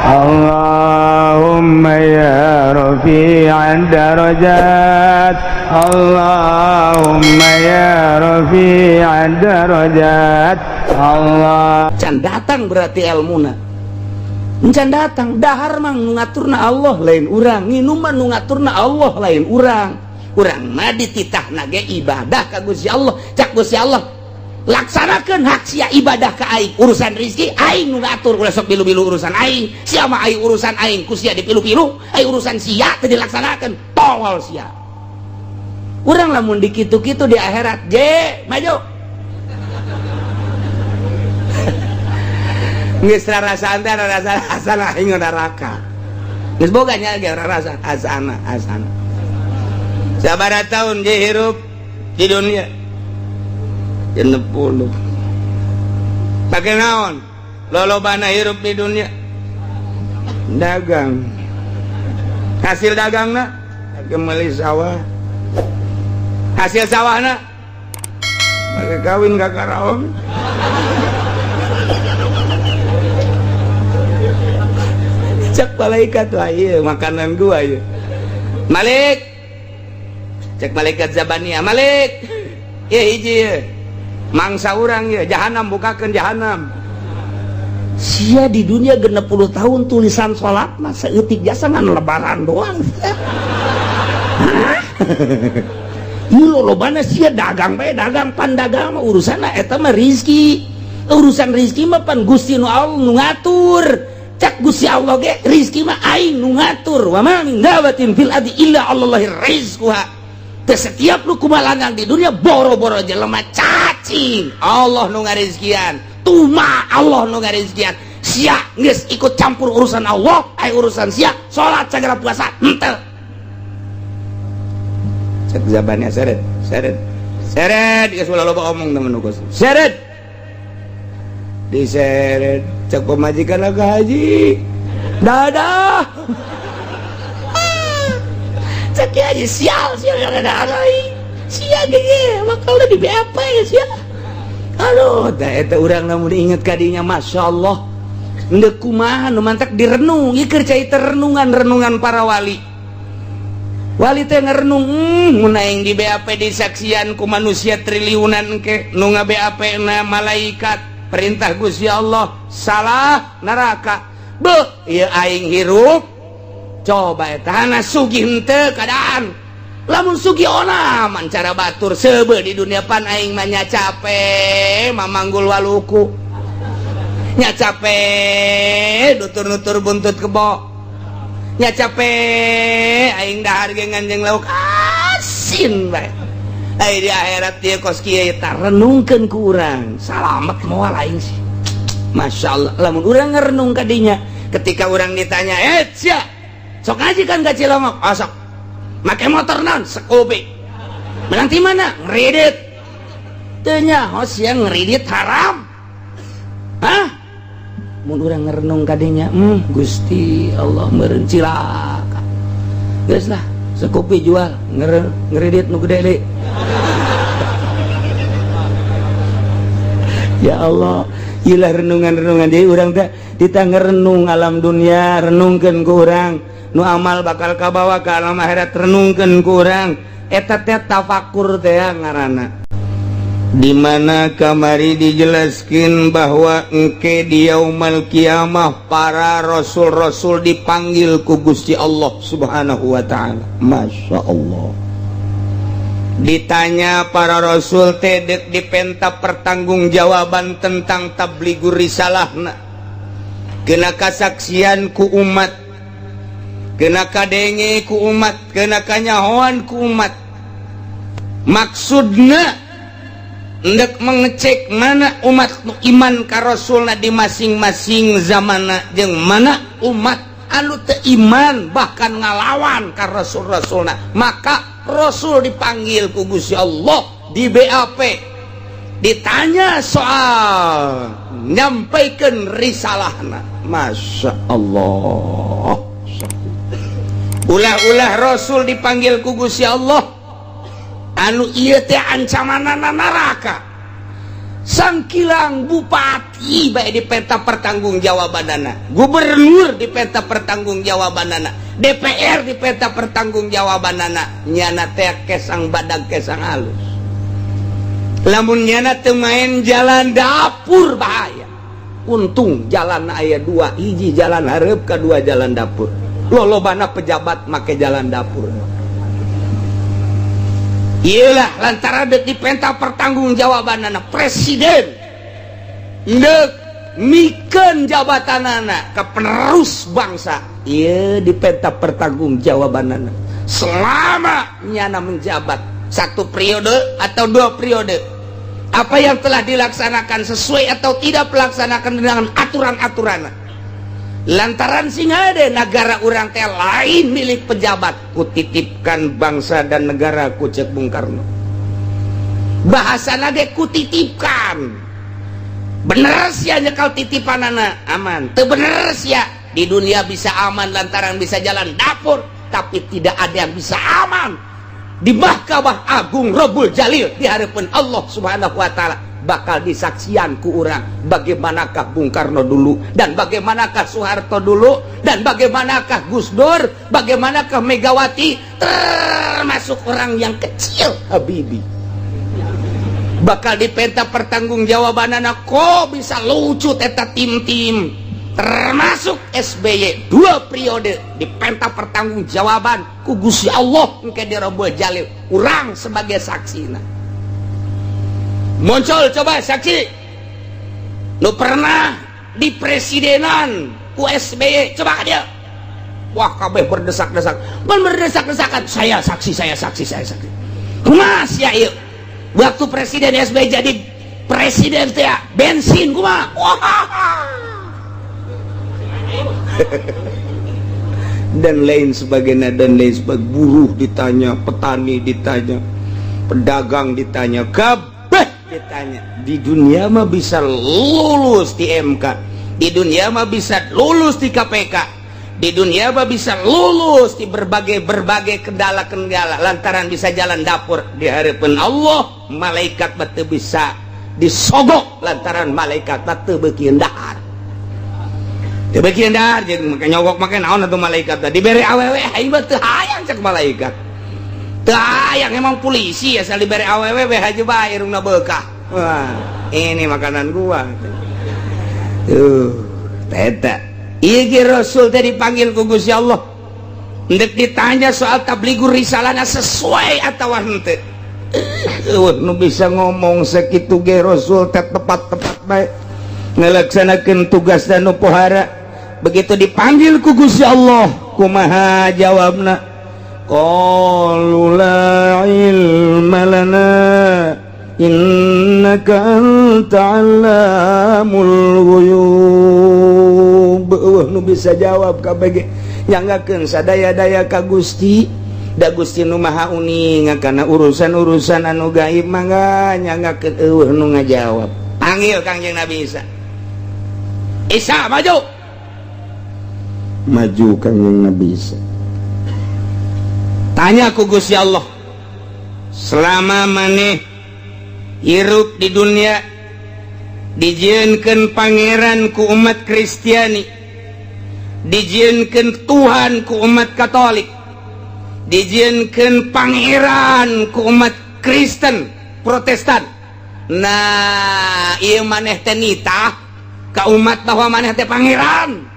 Allahumma ya rafi'ad darajat, Allahumma ya rafi'ad darajat. Allah can datang berarti ilmuna can datang dahar mang ngaturna Allah lain urang, nginum mah ngaturna Allah lain urang mah dititahna ge ibadah ka Gusti Allah. Cak Gusti Allah laksanakeun hak sia ibadah ka aing, urusan rezeki aing nu ngatur, ulah sok bilu-bilu urusan aing, sia mah aing urusan aing ku sia dipilu-pilu, aing urusan sia teu dilaksanakeun, tolol sia. Urang lamun dikitu-kitu di akhirat, je maju. Geus rarasaan teh rarasaan aing neraka. Geus boga nya ge rarasaan asana. Sabaraha taun je hirup di dunia? 60. Pake naon? Lolobana hirup di dunia? Dagang. Hasil dagangna gemeli sawah. Hasil sawahna pake kawin ka karaon. Cek malaikat wah ieu makanan gua ieu. Malik. Cek malaikat Zabaniyah, Malik. Ieu hiji ieu. Mangsa urang ieu, jahanam bukakeun jahanam. Sia di dunia 60 tahun tulisan salat mah saeutik jasa ngan lebaran doang. Ieu lolobana sia dagang bae, dagang pandagang mah urusanna eta mah rezeki. Urusan rezeki mah pan Gusti nu Allah nu ngatur. Cak Gusti Allah ge rezeki mah aing nu ngatur. Wa ma min dabatin fil ardi illa 'alallahi rizquha. Teu setiap nu kumalangang di dunia boro-boro jelema cacing Allah nu ngarizkian, tuma Allah nu ngarizkian. Sia geus ikut campur urusan Allah, ai urusan sia salat sagala puasa henteu. Cek Zabaniyah seret geus ulah loba omong temen geus seret diseret. Cek pemajikan ke haji dadah cek haji sial yang ada agai sia gege makalna di BAP ya sia. Aduh eta urang lamun diinget kadinya Masya Allah ndek kumaha nu mantak direnung ieu keur cai renungan para wali teh ngerenung mun aing di BAP disaksian ku manusia triliunan ke nu nga BAP na malaikat perintah Gusti Allah salah neraka beuh ieu aing hirup coba eta hana sugih henteu kadaan lamun sugih onaman cara batur seubeuh di dunia pan aing mah nya capek mamanggul waluku nya capek nutur-nutur buntut kebo nya capek aing dahar ge nganjeng lauk asin bae. Di akhirat dia kos kieu eta renungkeun ku urang salamet moal aing sih. Masya Allah lamun urang ngarenung ka dinya ketika urang ditanya sia sok ngaji kan ka Cilongok sok make motor naon Scoopy menang ti mana ngredit teu nyaho sia ngredit haram hah mun urang ngarenung ka dinya Gusti Allah meureun cilaka geus lah Scoopy jual ngredit nu gede deui. Ya Allah, ilah renungan-renungan jadi urang teh kita ngerenung alam dunia, renungkeun ku urang nu amal bakal kabawa ka alam akhirat, renungkeun ku urang eta teh tafakur teh ngaranna. Di mana kamari dijelaskeun bahwa engke di yaumul kiamah para rasul-rasul dipanggil ku Gusti Allah Subhanahu wa taala. Masya Allah. Ditanya para rasul teh dek dipenta pertanggungjawaban tentang tabligur risalahna, kena kasaksian ku umat, kena kadenge ku umat, kena kanyahoan ku umat. Maksudna hendak mengecek mana umat nu iman ka rasulna di masing-masing zamanna jeung mana umat anu teu iman bahkan ngalawan ka rasul-rasulna. Maka Rasul dipanggil ku Gusti Allah di BAP, ditanya soal nyampaikeun risalahna. Masya Allah. Ulah-ulah Rasul dipanggil ku Gusti Allah anu ieu teh ancamanana neraka. Sangkilang bupati bae di peta pertanggungjawabanana, gubernur di peta pertanggungjawabanana, DPR di peta pertanggungjawabanana, nyana teh kesang badag kesang halus. Lamun nyana teu main jalan dapur bahaya. Untung jalan aya dua, hiji jalan hareup, kadua jalan dapur. Lolobana pejabat make jalan dapur. Iyalah lantaran di penta pertanggungjawabanana presiden ndek mikeun jabatanana ke penerus bangsa. Ieu di penta pertanggungjawabanana selama nyana menjabat 1 periode atau 2 periode, apa yang telah dilaksanakan sesuai atau tidak pelaksanakan dengan aturan-aturan. Lantaran singa ada negara urang teh lain milik pejabat, kutitipkan bangsa dan negara ku cek Bung Karno. Bahasana ge kutitipkan. Bener sia nyekal titipanana aman. Teu bener sia di dunia bisa aman lantaran bisa jalan dapur, tapi tidak ada yang bisa aman di Mahkamah Agung Rabbul Jalil di hadapan Allah Subhanahu wa taala. Bakal disaksian ku urang bagaimanakah Bung Karno dulu, dan bagaimanakah Soeharto dulu, dan bagaimanakah Gus Dur, bagaimanakah Megawati, termasuk orang yang kecil Habibie. Bakal dipenta pertanggungjawabanana kok bisa lucu eta tim-tim, termasuk SBY 2 periode dipenta pertanggungjawaban ku Gusti Allah engke di Rabbul Jalil, urang sebagai saksina. Muncul coba saksi lu pernah di presidenan ku SBY, coba dia. Wah kabeh berdesak-desak, berdesak-desakan, saya saksi. Kumaha sia ieu waktu presiden SBY jadi presiden teh bensin kumaha. Dan lain sebagainya, buruh ditanya, petani ditanya, pedagang ditanya, ditanya. Di dunia mah bisa lulus di MK, di dunia mah bisa lulus di KPK, di dunia mah bisa lulus di berbagai kendala lantaran bisa jalan dapur. Di hadapan Allah malaikat batu bisa disogok lantaran malaikat batu beukeun dahar. Teu beukeun dahar jeung make nyogok make naon atuh malaikat teh dibere awewe aing mah teu hayang cek malaikat. Yang emang polisi asal diberi awewe haji bae irungna bekah. Wah, ini makanan gua. Teta. Ieu ge Rasul teh dipanggil ku Gusti Allah. Ndek ditanya soal tabligur risalana sesuai atawa henteu. Nu bisa ngomong sakitu ge Rasul teh tepat-tepat bae ngalaksanakeun tugas dan nu pohara. Begitu dipanggil ku Gusti Allah, kumaha jawabna? Qalu la ilma lana innaka anta allamul ghuyub. Nu bisa jawab kabeh nyangakeun sadaya-daya ka Gusti, da Gusti nu maha uning kana urusan-urusan anu gaib mangga nyangakeun eueuh nu ngajawab. Panggil Kangjeng Nabi Isa. Isa maju. Maju Kangjeng Nabi Isa. Tanya ku Gusti Allah, selama maneh hirup di dunia dijieunkeun pangeran ku umat Kristiani, dijieunkeun Tuhan ku umat Katolik, dijieunkeun pangeran ku umat Kristen Protestan. Nah ieu maneh teh nitah ka umat bahwa maneh teh pangeran.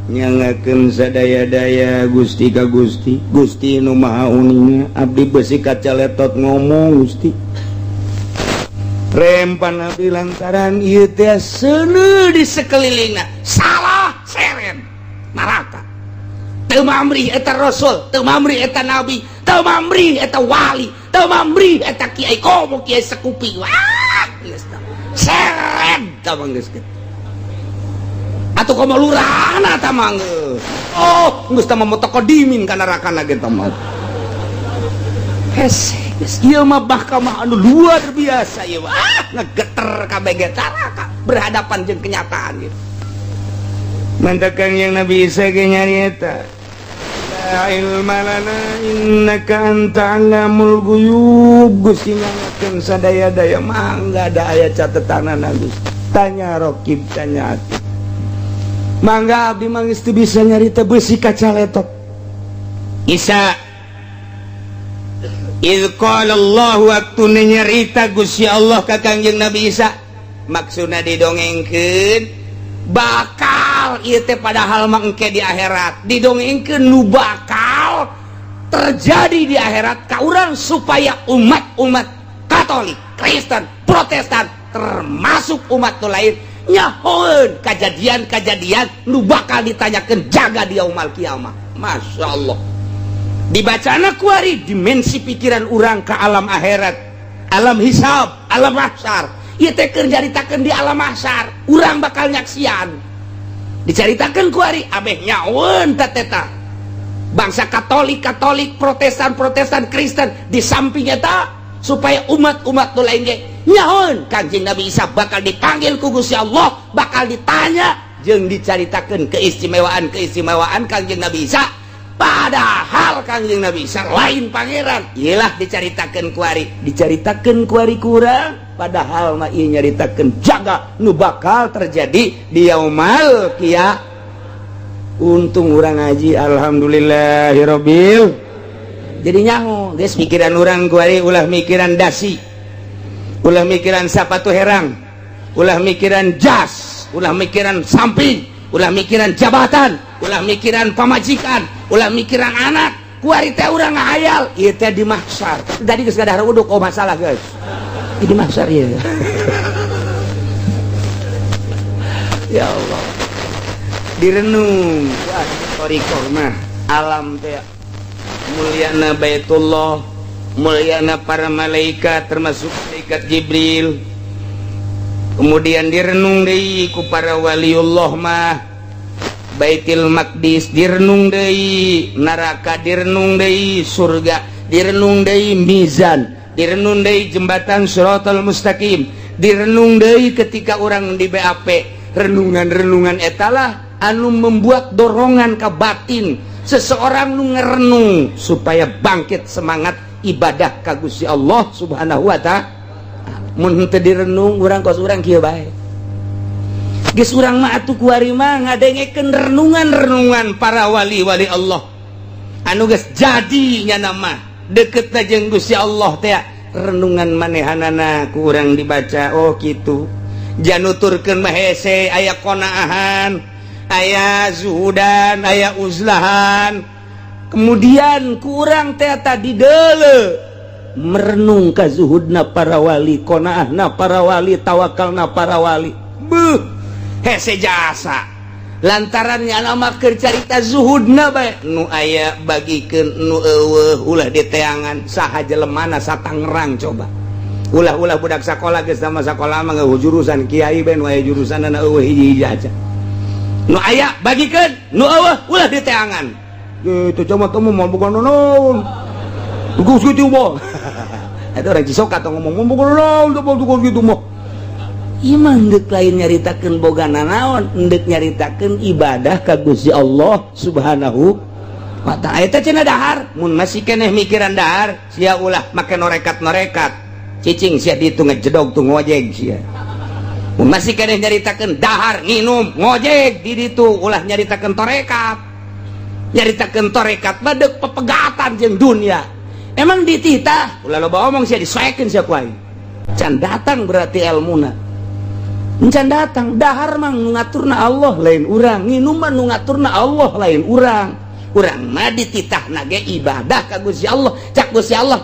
Nyangakeun sadaya-daya Gusti ka Gusti, Gusti nu maha uning, abdi beusi kacaletot ngomong Gusti. Rempan abdi lantaran ieu teh seuneu di sakelilingna salah seren neraka. Teu mamrih eta rasul, teu mamrih eta nabi, teu mamrih eta wali, teu mamrih eta kiai komo kiai sakupi. Wah, geus tah. Seren tah geus teh. Atau komo lurahna tah mangeuh. Oh, geus tah mamotokodimin ka nerakana ge tah mah. Hese, geus ieu mah mahkamah anu luar biasa ieu. Ngegeter kabeh ge taraka berhadapan jeung kenyataan ieu. Mantap Kangjeng Nabi Isa ge nyarieta. La ilma lana innaka anta alamul ghuyub. Gusti ngadoakeun sadaya-daya mangga ada aya catetanana Gusti. Tanya Rokib, tanya Atib. Mangga abdi mangis teu bisa nyarita besi kaca letot. Isa idz qala Allah waktu nyarita Gusti Allah ka Kangjeng Nabi Isa maksudna didongengkeun bakal ieu teh padahal mah engke di akhirat didongengkeun nu bakal terjadi di akhirat ka urang supaya umat-umat Katolik, Kristen, Protestan termasuk umat nu lain nyahoeun kejadian-kejadian nu bakal ditanyakeun jaga di yaumul kiamah. Masya Allah. Dibacana kuari dimensi pikiran urang ke alam akhirat, alam hisab, alam mahsyar. Ieu teh keur caritakeun di alam mahsyar, urang bakal nyaksian. Dicaritakeun kuari abeh nyaeun teta bangsa Katolik, Protestan, Kristen di samping eta supaya umat-umat nu lain ge nyaeun Kanjeng Nabi Isa bakal dipanggil ku Gusti Allah, bakal ditanya jeung dicaritakeun keistimewaan Kanjeng Nabi Isa. Padahal Kanjeng Nabi Isa lain pangeran. Iyalah dicaritakeun kuari kurang padahal mah ieu nyaritakeun jaga nu bakal terjadi di yaumul qiyamah. Untung urang ngaji alhamdulillahirabbil. Jadi nyaho geus pikiran urang kuari ulah mikiran dasi, ulah mikiran sapatu herang, ulah mikiran jas, ulah mikiran samping, ulah mikiran jabatan, ulah mikiran pamajikan, ulah mikiran anak. Kuari teh urang ngahayal ieu teh di mahsyar. Tadi geus gadahar uduk oh masalah guys. Di mahsyar ieu. Ya Allah. Direnung historikor mah alam teh mulyana Baitullah, mulyana para malaikat termasuk malaikat Jibril. Kemudian direnung deui ku para waliullah mah Baitul Maqdis, direnung deui neraka, direnung deui surga, direnung deui mizan, direnung deui jembatan Shiratal Mustaqim, direnung deui ketika orang di BAP. Renungan-renungan etalah anu membuat dorongan ke batin seseorang nu ngerenung supaya bangkit semangat ibadah ka Gusti Allah Subhanahu wa ta'ala. Mun teu direnung urang kos urang kieu bae. Geus urang mah atuh kuari mah ngadengekeun renungan-renungan para wali-wali Allah. Anu geus jadi nya nama deukeut jeung Gusti Allah teh renungan manehanana ku urang dibaca oh kitu. Januturkeun mah hese aya qanaahan, aya zuhudan, aya uzlahan. Kemudian kurang teh tadi deuleu merenung ka zuhudna para wali, qanaahna para wali, tawakalna para wali. Beuh, hese jasa. Lantarannya nama keur carita zuhudna bae nu aya bagikeun nu eueuh ulah diteangan saha jelemana satangerang coba. Ulah-ulah budak sakola geus sama sakola mah ngeueuh jurusan kiai ben wae jurusanna eueuh hiji-hiji aja. Nu aya bagikeun nu eueuh ulah diteangan. Itu cuma kamu mau bukan naon. Tugas gitu mah. Eta orang Cisoka tong ngomong bukan naon tugas gitu mah. Ieu mah deuk lain nyaritakeun bogana naon, deuk nyaritakeun ibadah ka Gusti Allah Subhanahu wa ta'ala. Eta cenah dahar, mun masih keneh mikiran dahar, sia ulah make norekat-norekat. Cicing sia ditu ngejedog tu ngojeg sia. Mun masih keneh nyaritakeun dahar, nginum, ngojeg di ditu ulah nyaritakeun torekat. Nyaritakeun torekat mah deuk pepegatan jeung dunia. Emang dititah ulah loba omong sia disoekeun sia ku aing. Can datang berarti ilmuna. Can datang dahar mah nu ngaturna Allah lain urang, nginum mah nu ngaturna Allah lain urang. Urang mah dititahna ge ibadah ka Gusti Allah. Cak Gusti Allah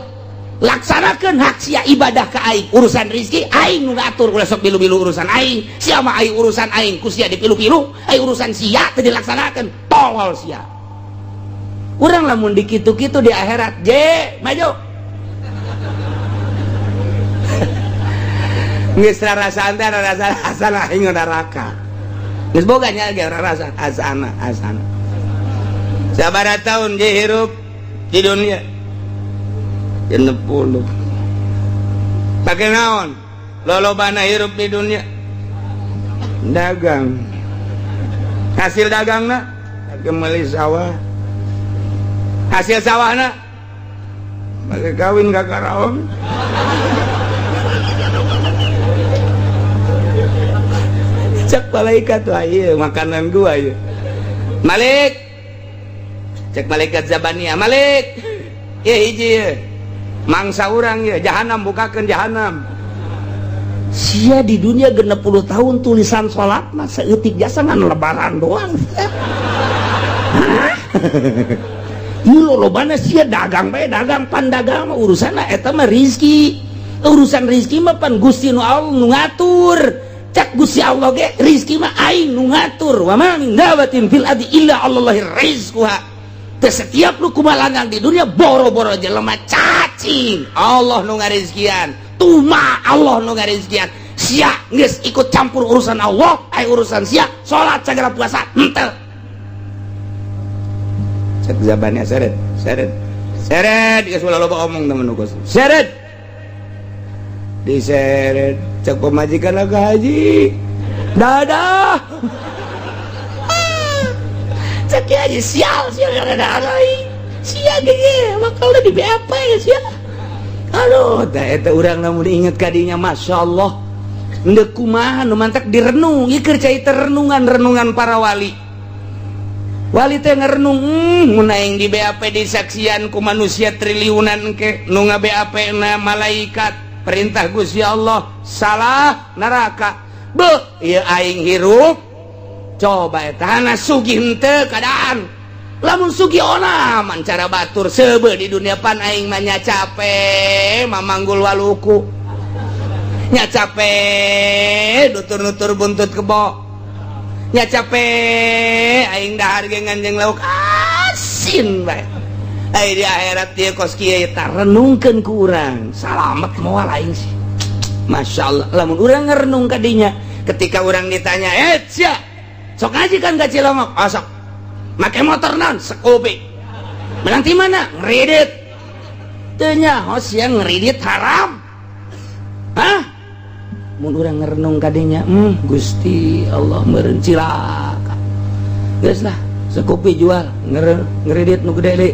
laksanakeun hak sia ibadah ka aing, urusan rezeki aing nu ngatur, ulah sok bilu-bilu urusan aing. Sia mah aing urusan aing ku sia dipilu-pilu, aing urusan sia teu dilaksanakeun, tolol sia. Urang lamun dikitu-kitu di akhirat, maju. Geus rarasaan teh rarasaan aing neraka. Geus boga nya ge rarasaan asana. Sabaraha taun je hirup di dunia? 60. Pake naon? Lolobana hirup di dunia? Dagang. Hasil dagangna pake meuli sawah. Hasil sawahna pake kawin ka karaon. cek malaikat wah iya makanan gua ya Malik cek malaikat Zabaniyah Malik iya hiji ya mangsa orang ya jahanam bukakan jahanam sia di dunia 60 tahun tulisan sholat masa etik jasa ngan lebaran doang Yulo lobana sia dagang bae dagang pandagang urusan eta mah rizki urusan rizki mah pan Gusti nu Allah nu ngatur cak Gusti Allah ge rizki mah aing nu ngatur wa ma min dabatin fil ardi illa Allahi rizquha teh setiap lu kumalangan di dunia boro-boro jelema cacing Allah nu ngarizkian tuma Allah nu ngarizkian sia geus ikut campur urusan Allah ai urusan sia salat sagala puasa henteu cek Zabaniyah seret geus ulah loba omong temen nu geus seret diseret cek pemajikan ke haji dadah cek haji sial dadah sia ge bakal di BAP ya sia aduh da eta urang lamun diinget kadinya Masya Allah ndek kumaha nu mantak direnung ieu keur cai renungan para wali teh ngerenung mun aing di BAP disaksian ku manusia triliunan ke nu nga BAP na malaikat perintah Gusti Allah salah neraka beuh ieu aing hirup coba eta hana sugih henteu kadaan lamun sugih ona man cara batur seubeuh di dunia pan aing mah nya capek mamanggul waluku nya capek nutur-nutur buntut kebo nya capek aing dahar ge nganjeng lauk asin bae ai di akhirat ieu kos kieu eta renungkeun ku urang salamet moal aing sih masyaallah lamun urang ngarenung ka dinya ketika urang ditanya sia sok ngaji kan ka Cilongok sok make motor naon Scoopy menang di mana ngredit teu nya hos yang ngredit haram hah mun urang ngarenung ka dinya Gusti Allah meureun cilaka geus lah Scoopy jual ngredit nu gede deui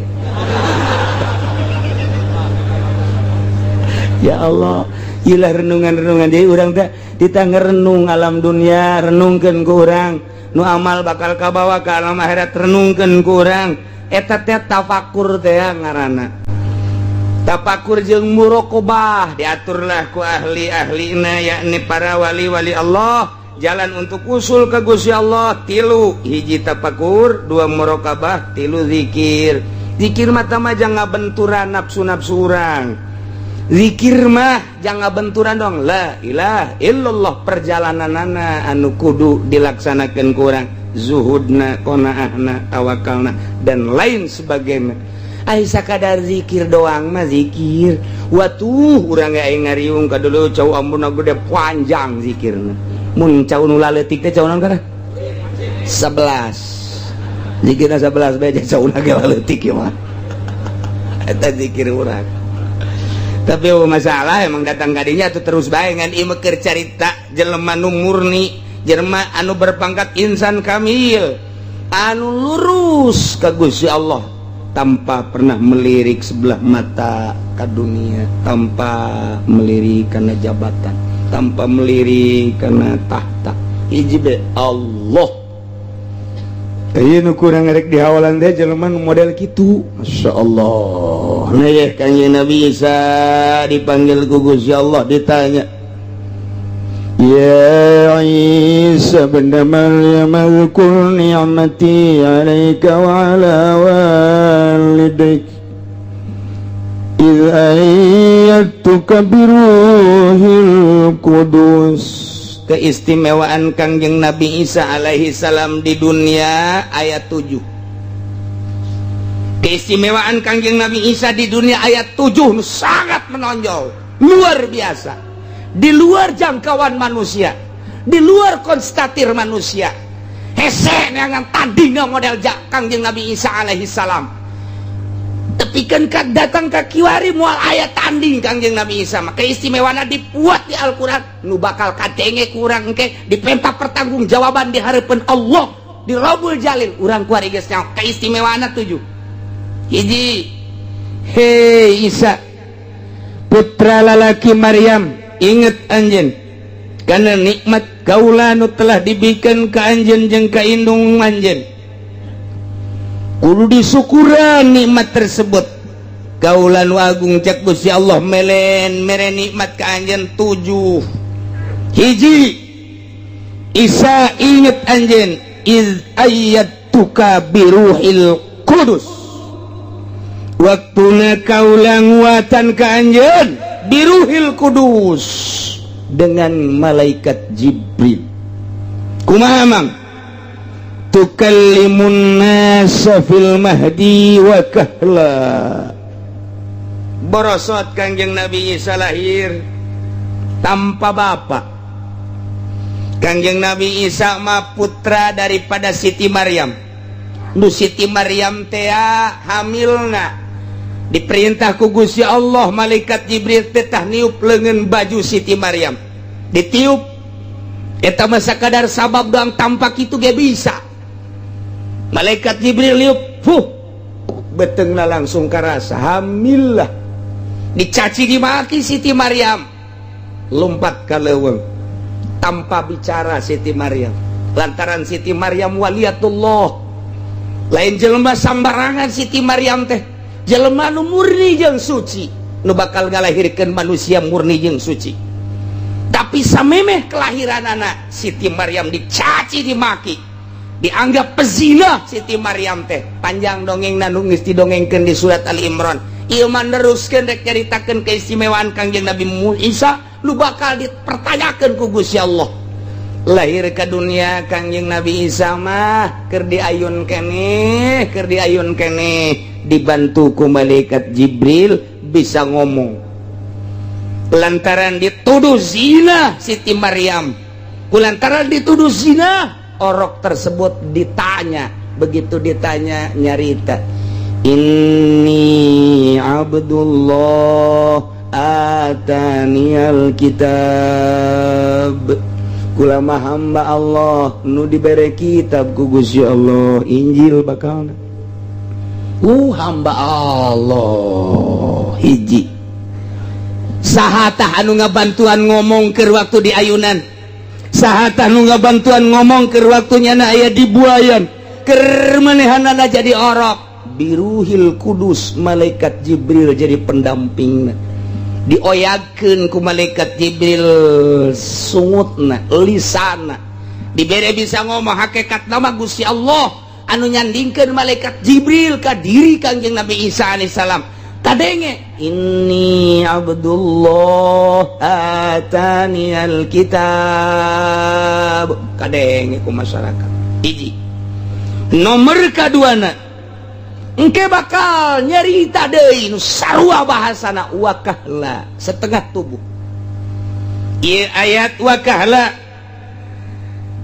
ya Allah ilah renungan-renungan jadi urang teh ditangga renung alam dunia renungkeun ku urang nu amal bakal kabawa ka alam akhirat renungkeun ku urang eta teh tafakur teh ngaranna tafakur jeung muraqabah diaturlah ku ahli-ahlina yakni para wali-wali Allah jalan untuk usul ke Gusti Allah tilu hiji tafakur dua muraqabah tilu zikir mah tama jangan ngabenturan nafsu-nafsu urang zikir mah jangan benturan dong la ilaha illallah perjalananana anu kudu dilaksanakeun ku urang zuhudna qanaahna tawakalna dan lain sebagainya ai sakadar zikir doang mah zikir watuh urang ge aing ngariung ka dulu cau ampuna gede panjang zikirna mun cau nu laleutik teh cau naon kana 11 zikirna 11 bae cau na ge laleutik ieu mah eta zikir urang tapi masalah emang datang kadinya tuh terus bae ngan ieu keur carita jelema nu murni jelema anu berpangkat insan kamil anu lurus ka Gusti Allah tanpa pernah melirik sebelah mata ke dunia tanpa melirik karena jabatan tanpa melirik karena tahta hiji Allah ieu nu kurang rek dihawalan teh jelema nu model kitu masyaallah nah ya kanjeng Nabi Isa dipanggil ku Gusti Allah ditanya ya Isa bin Maryam azkur ni'mati 'alaika wa 'ala walidayk idh ayyatuka biruhil qudus keistimewaan Kangjeng Nabi Isa alaihi salam di dunia ayat 7 keistimewaan Kangjeng Nabi Isa di dunia ayat 7 sangat menonjol luar biasa di luar jangkauan manusia di luar konstatir manusia hese neangan tandingna model Kangjeng Nabi Isa alaihi salam tapi kan datang ke kiwari mual ayat tanding Kangjeng Nabi Isa maka istimewana dibuat di Al-Quran nu bakal kadenge kurang ke dipenta pertanggung jawaban di harapan Allah di Rabbul Jalil urang kuari geus nyaho keistimewana 7 hiji hei Isa putra lalaki Maryam inget anjeun karena nikmat kaula nu telah diberikan ka anjeun jeung ka indung anjeun kudu disyukuran nikmat tersebut. Kaula nu agung cek Gusti Allah melen mere nikmat ka anjeun 7. Hiji, Isa inget anjeun iz ayyatuka biruhil qudus, waktuna kaula nguatan ka anjeun biruhil qudus dengan malaikat Jibril. Kumaha mang? Tukallimun nasa fil mahdi wa kahla. Borosot Kangjeng Nabi Isa lahir tanpa bapak. Kangjeng Nabi Isa mah putra daripada Siti Maryam. Nu Siti Maryam teh hamilna diperintah ku Gusti Allah malaikat Jibril teh tah niup leungeun baju Siti Maryam. Ditiup eta mah sakadar sabab doang tampak itu ge bisa. Malaikat Jibril niup, beteungna langsung karasa hamil lah. Dicaci dimaki Siti Maryam. Lompat ka leuweung. Tanpa bicara Siti Maryam, lantaran Siti Maryam waliatullah, lain jelema sambarangan. Siti Maryam teh jelema nu murni jeung suci, nu bakal ngalahirkeun manusia murni jeung suci. Tapi samemeh kelahiran anak Siti Maryam dicaci dimaki, dianggap pezina Siti Maryam teh. Panjang dongengna nu geus didongengkeun di surat Ali Imran. Ieu mah neruskeun rek caritakeun keistimewaan Kangjeng Nabi Isa lu bakal dipertanyakan ku Gusti Allah. Lahir ke dunia Kangjeng Nabi Isa mah keur diayun keneh, dibantu ku malaikat Jibril bisa ngomong. Lantaran dituduh zina Siti Maryam, kulantaran dituduh zina, orok tersebut ditanya. Begitu ditanya nyarita, inni Abdullah ataniyal kitab, kulama hamba Allah nu dibere kitab ku Gusti Allah, Injil bakalna. Hamba Allah hiji. Sahatah anu ngabantuan ngomong keur waktu di ayunan, sahatah anu ngabantuan ngomong keur waktu nyana aya di buayan, keur manehanana jadi orok. Biruhil Kudus, malaikat Jibril jadi pendampingna. Dioyakeun ku malaikat Jibril sungutna, lisanna, dibere bisa ngomong hakikat nama Gusti Allah anu nyandingkeun malaikat Jibril ka diri Kangjeng Nabi Isa alaihissalam. Kadenge inni Abdullah ataniyal kitab, kadenge ku masyarakat. Hiji. Nomor kaduana engke bakal nyarita deui nu sarua bahasana wakahla setengah tubuh. Ieu ayat wakahla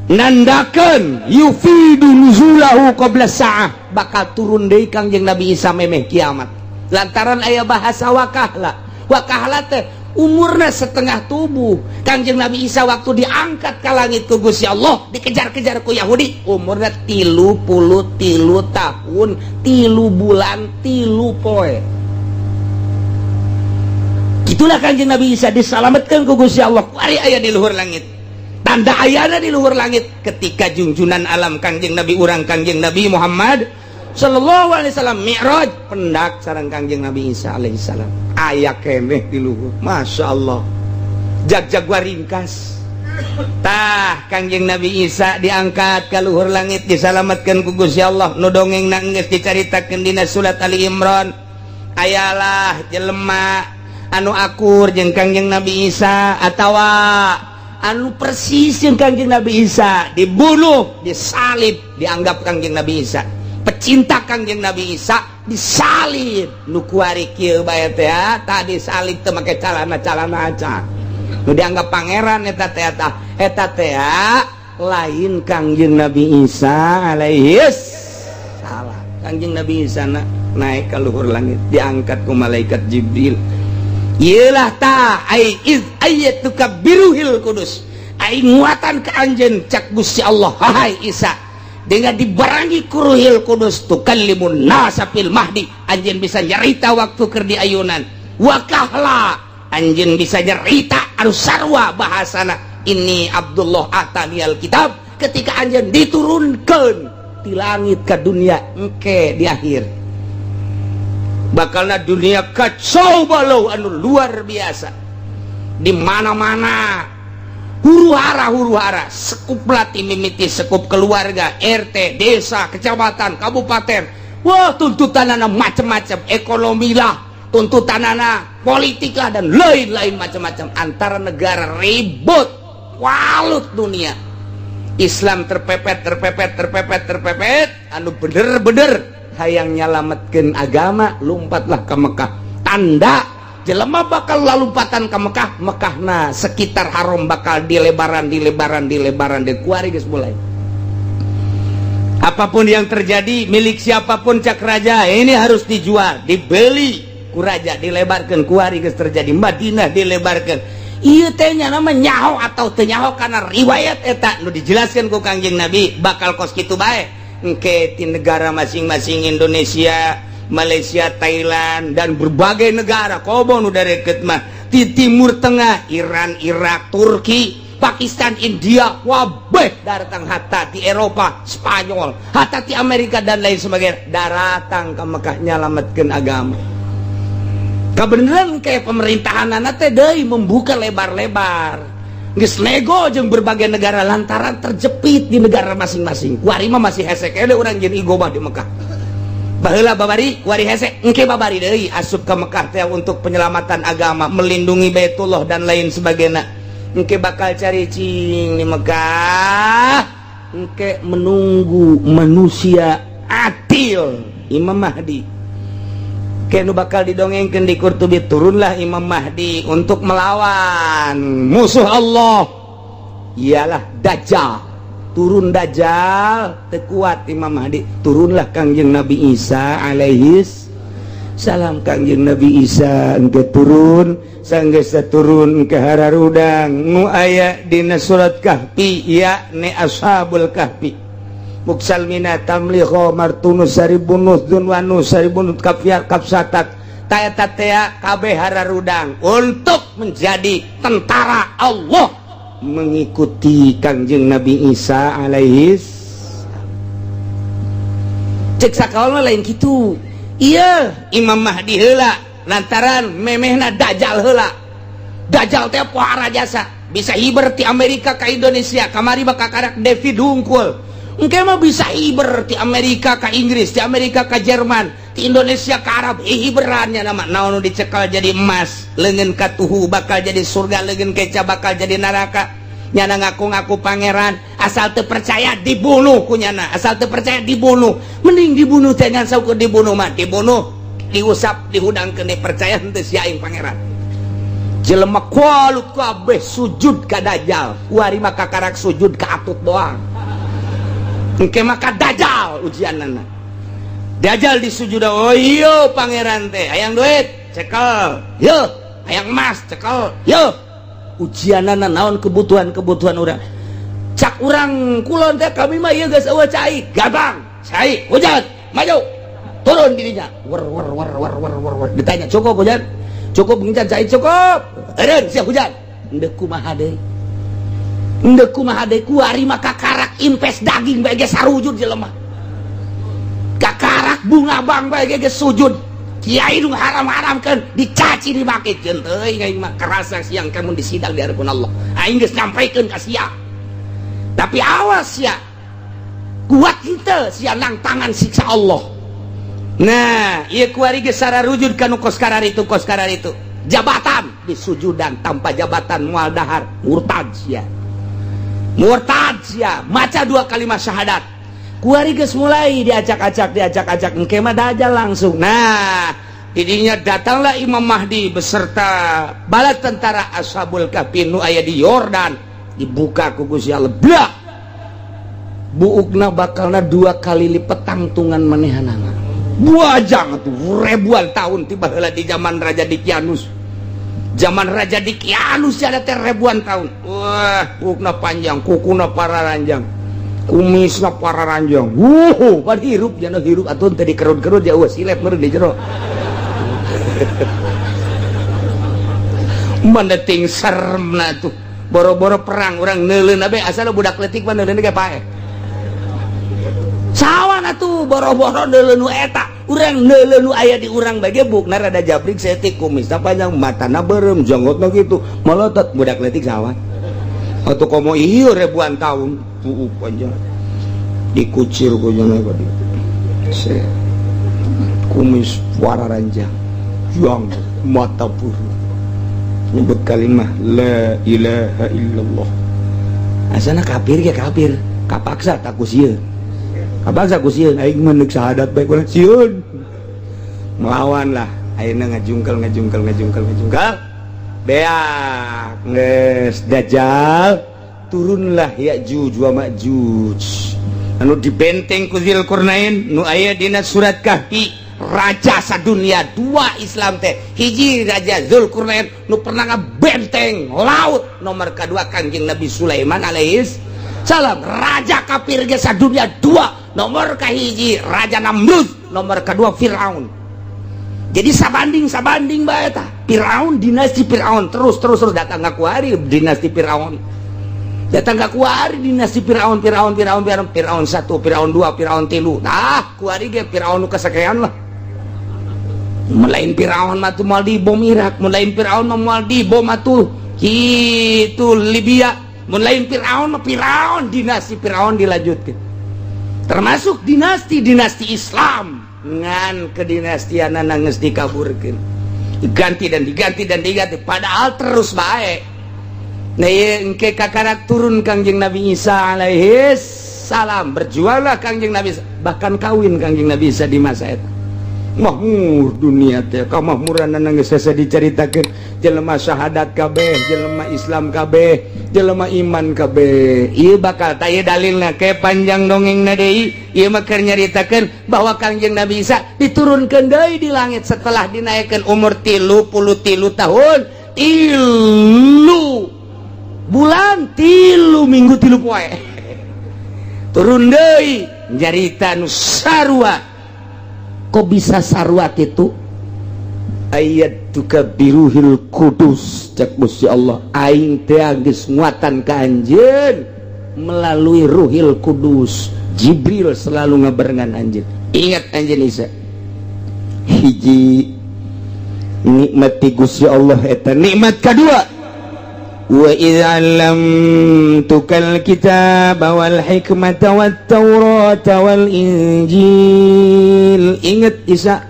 nandakeun yufidu nuzulahu qabla sa'ah, bakal turun deui Kangjeng Nabi Isa memeh kiamat. Lantaran aya bahasa wakahla. Wakahla teh umurna setengah tubuh. Kangjeng Nabi Isa waktu diangkat ke langit ku Gusti Allah, dikejar-kejar ku Yahudi, umurna 33 tahun, 3 bulan, 3 poe. Itulah Kangjeng Nabi Isa diselamatkan ku Gusti Allah. Ari aya di luhur langit. Tanda ayana di luhur langit ketika junjunan alam Kangjeng Nabi urang Kangjeng Nabi Muhammad sallallahu alaihi wasallam mi'raj pendak sareng Kangjeng Nabi Isa alaihi salam. Aya keneh di luhur. Masya Allah. Jag-jagwa ringkas. Tah Kangjeng Nabi Isa diangkat ke luhur langit, diselamatkan ku Gusti Allah. Nu dongengna geus dicaritakeun dina surat Ali Imran. Ayalah jelema anu akur jeung Kangjeng Nabi Isa atawa anu persis jeung Kangjeng Nabi Isa, dibunuh, disalib, dianggap Kangjeng Nabi Isa. Pecinta Kangjeng Nabi Isa disalib, nu kuari kieu bae teh tadi salib teh make calana-calana aca. Nu dianggap pangeran eta teh lain Kangjeng Nabi Isa alaihi salam. Kangjeng Nabi Isa naik ke luhur langit, diangkat ku malaikat Jibril. Ieulah ta ai iz ayyatuka biruhil Kudus, ai nguatan ke anjeun cak Gusti Allah, hai Isa, dengan dibarangi kuruhil Kudus tukallimun nasa fil mahdi, anjeun bisa nyarita waktu keur di ayunan. Wakahla anjeun bisa nyarita anu sarua bahasana ini Abdullah ataniyal kitab, ketika anjeun diturunkeun di langit ke dunia engke di akhir bakalna dunia kacau balau anu luar biasa, di mana-mana huru-hara sekup lati mimiti sekup keluarga, RT, desa, kecamatan, kabupaten. Wah, tuntutanana macam-macam, ekonomi lah, tuntutanana politik lah, dan lain-lain macam-macam. Antara negara ribut, walut dunia. Islam terpepet, anu bener-bener hayang nyalametkeun agama, lompatlah ke Mekah. Tanda jelema bakal lalumpatan ke Mekah, Mekahna sekitar haram bakal dilebaran di kuari geus mulai. Apapun yang terjadi, milik siapapun cak raja, ini harus dijual, dibeli ku raja, dilebarkan kuari geus terjadi. Madinah dilebarkan. Ieu teh nya nama nyaho atau teu nyaho kana riwayat eta nu dijelaskeun ku Kangjeng Nabi bakal kos kitu bae. Engke ti negara masing-masing, Indonesia, Malaysia, Thailand, dan berbagai negara kobo nu deket mah di Timur Tengah, Iran, Irak, Turki, Pakistan, India, wabeh datang hatta di Eropa, Spanyol, hatta di Amerika dan lain sebagainya, datang ke Mekah nyalametkeun agama. Kebenaran kayak pemerintahan teh deui membuka lebar-lebar, geus nego jeung berbagai negara lantaran terjepit di negara masing-masing. Kuari mah masih hesek ele urang jeung igobah di Mekah. Baheula babari kuari hesek engke babari deui asup ke Mekah teh untuk penyelamatan agama, melindungi Baitullah dan lain sebagainya. Engke bakal cari cing di Mekah, engke menunggu manusia adil Imam Mahdi. Engke nu bakal didongengkeun di Qurtubi, turunlah Imam Mahdi untuk melawan musuh Allah, ialah Dajjal. Turun Dajjal teu kuat Imam Mahdi, turunlah Kangjeng Nabi Isa alaihis salam. Kangjeng Nabi Isa engke turun, sanggeus turun ke hararudang nu aya dina surat Kahfi, yakni ashabul kahfi. Muksalmina tamliho martunus saribunus dunwanus saribunut kafiyar kapsatat tayatatea kabeh hararudang untuk menjadi tentara Allah mengikuti Kangjeng Nabi Isa alaihis. Cek sakaulna lain kitu. Iya Imam Mahdi heula lantaran memehna Dajjal heula. Dajjal teh pohara jasa bisa hiber ti Amerika ka Indonesia, kamari bakal karak David Hungkul. Engke mah bisa hiber ti Amerika ka Inggris, ti Amerika ka Jerman, ti Indonesia ka Arab, hiberannya nama naon dicekal jadi emas, leungeun ka tuhu bakal jadi surga, leungeun keca bakal jadi neraka. Nyana ngaku-ngaku pangeran, asal teu percaya dibunuh ku nyana, asal teu percaya dibunuh. Mending dibunuh teh ngan saukur dibunuh mah, dibunuh, diusap, dihudangkeun percaya henteu sia aing pangeran. Jelema kualut kabeh sujud ka Dajjal, kuari mah kakarak sujud ka atut doang. Engke mah ka Dajjal ujianana. Dajjal disujuda, oh iya pangeran teh, hayang duit, cekel, yo, hayang emas, cekel, yo. Ujianana naon kebutuhan urang. Cak urang kulon teh kami mah ieu geus eueuh cai, gampang, cai, hujan, maju. Turun dirinya. Wer. Ditanya, "Cukup hujan?" "Cukup ngican cai cukup." "Eureun sia hujan." Endeu kumaha deui? Endeu kumaha deui kuari mah kakarak invest daging bae ge sarujud jelema. Kakarak bunga bang bae ge sujud. Kiai nu haram-haramkeun dicaci dimake ceun teuing aing mah kerasa siang kamu disidang di hadapan Allah. Aing geus nyampaikeun ka sia. Tapi awas ya. Kuat henteu sia nang tangan siksa Allah. Nah, ieu kuari geus sararujud kana kos karar itu. Jabatan disujudan tanpa jabatan moal dahar, murtad sia. Maca 2 kalimat syahadat. Kuari geus mulai diacak-acak engke mah Dajjal langsung. Nah, didinya datanglah Imam Mahdi beserta bala tentara Ashabul Kahfi nu aya di Yordan, dibuka ku Gusti Allah. Blah. Buukna bakalna 2 kali lipat tangtungan manehanana. Buajang tuh ribuan tahun tiba heula di zaman Raja Dikianus. Zaman Raja Dikianus ada teh ribuan tahun. Wah, buukna panjang, kukuna pararanjang. Kumisna pararanjang. Pan hirup jana hirup atun teh dikerut-kerut ya silep meureun di jero. Mendeting seremna tuh. boro-boro perang orang neuleun abe asal budak leutik mah neuleun ge pae sawan atuh boro-boro neuleun nu eta urang neuleun nu aya di urang bage bukna rada jabrik setik kumisna panjang matana beureum janggotna kitu malotot budak leutik sawan atuh komo ieu ribuan tahun puuk panjang dikucir ku jeung badi kumis warna ranjang yang mata puru nyebut kalimah la ilaha illallah asana kafir ge kafir kapaksa tak ku sieun kapaksa ku sieun aing mah neuk syahadat bae kunaon sieun melawan lah ayeuna ngajungkel beak geus dajjal turunlah Ya'juj wa Ma'juj anu dibenteng ku Dzulqarnain nu aya dina surat Kahfi raja sadunia dua Islam teh hiji raja Dzulqarnain nu pernah ngabenteng laut nomor kedua Kangjeng Nabi Sulaiman alaihis salam raja kafir ge sadunia dua nomor kahiji raja Namrud nomor kedua Firaun jadi sabanding bae tah Firaun dinasti Firaun terus datang ngaku hari dinasti Firaun datang ke kuari dinasti Firaun 1, Firaun 2, Firaun 3 nah kuari ge Firaun nu kasakean lah melain Firaun mah tuh moal dibom Irak melain Firaun mah moal dibom atuh kitu Libya melain Firaun mah Firaun dinasti Firaun dilanjutkeun termasuk dinasti Islam ngan kedinastianana geus dikaburkeun diganti padahal terus bae nah iya engke kakarak turun Kangjeng Nabi Isa alaihis salam berjuanglah Kangjeng Nabi Isa bahkan kawin Kangjeng Nabi Isa di masa itu makmur dunia teh kamakmuran geus sasa dicaritakeun jelema syahadat kabeh jelema Islam kabeh jelema iman kabeh ieu bakal taya dalilna ke panjang dongengna deui ieu mah keur nyaritakeun bahwa Kangjeng Nabi Isa diturunkeun deui di langit setelah dinaikkeun umur 33 tahun 3 bulan 3 minggu 3 poe turun deui nyarita nu sarua kok bisa sarua kitu ayat tukabiruhil kudus cek Gusti Allah aing teh geus nguatan ka anjeun melalui ruhil kudus Jibril selalu ngabarengan anjeun ingat anjeun Isa hiji nikmati Gusti Allah eta nikmat kedua wa idza lamtukal kitaba wal hikmata wat taurata wal injil inget Isa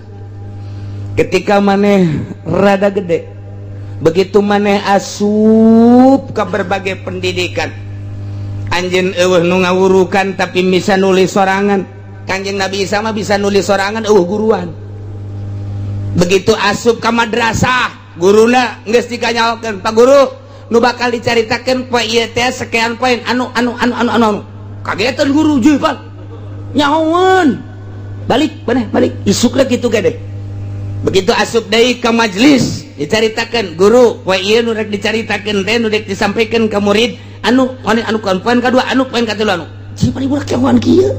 ketika maneh rada gede begitu maneh asup ke berbagai pendidikan anjeun eueuh nu ngawurukan tapi bisa nulis sorangan Kangjeng Nabi Isa mah bisa nulis sorangan eueuh guruan begitu asup ke madrasah guruna geus dikanyaokeun Pak Guru nu bakal dicaritakeun poe ieu teh sekian poin anu kagetan guru jeung Pak nyahoan balik isukna kitu gede begitu asup deui ka majelis dicaritakeun guru poe ieu nu rek dicaritakeun teh nu rek disampaikeun ka murid anu poin kadua poin katilu cipari budak nyahoan kieu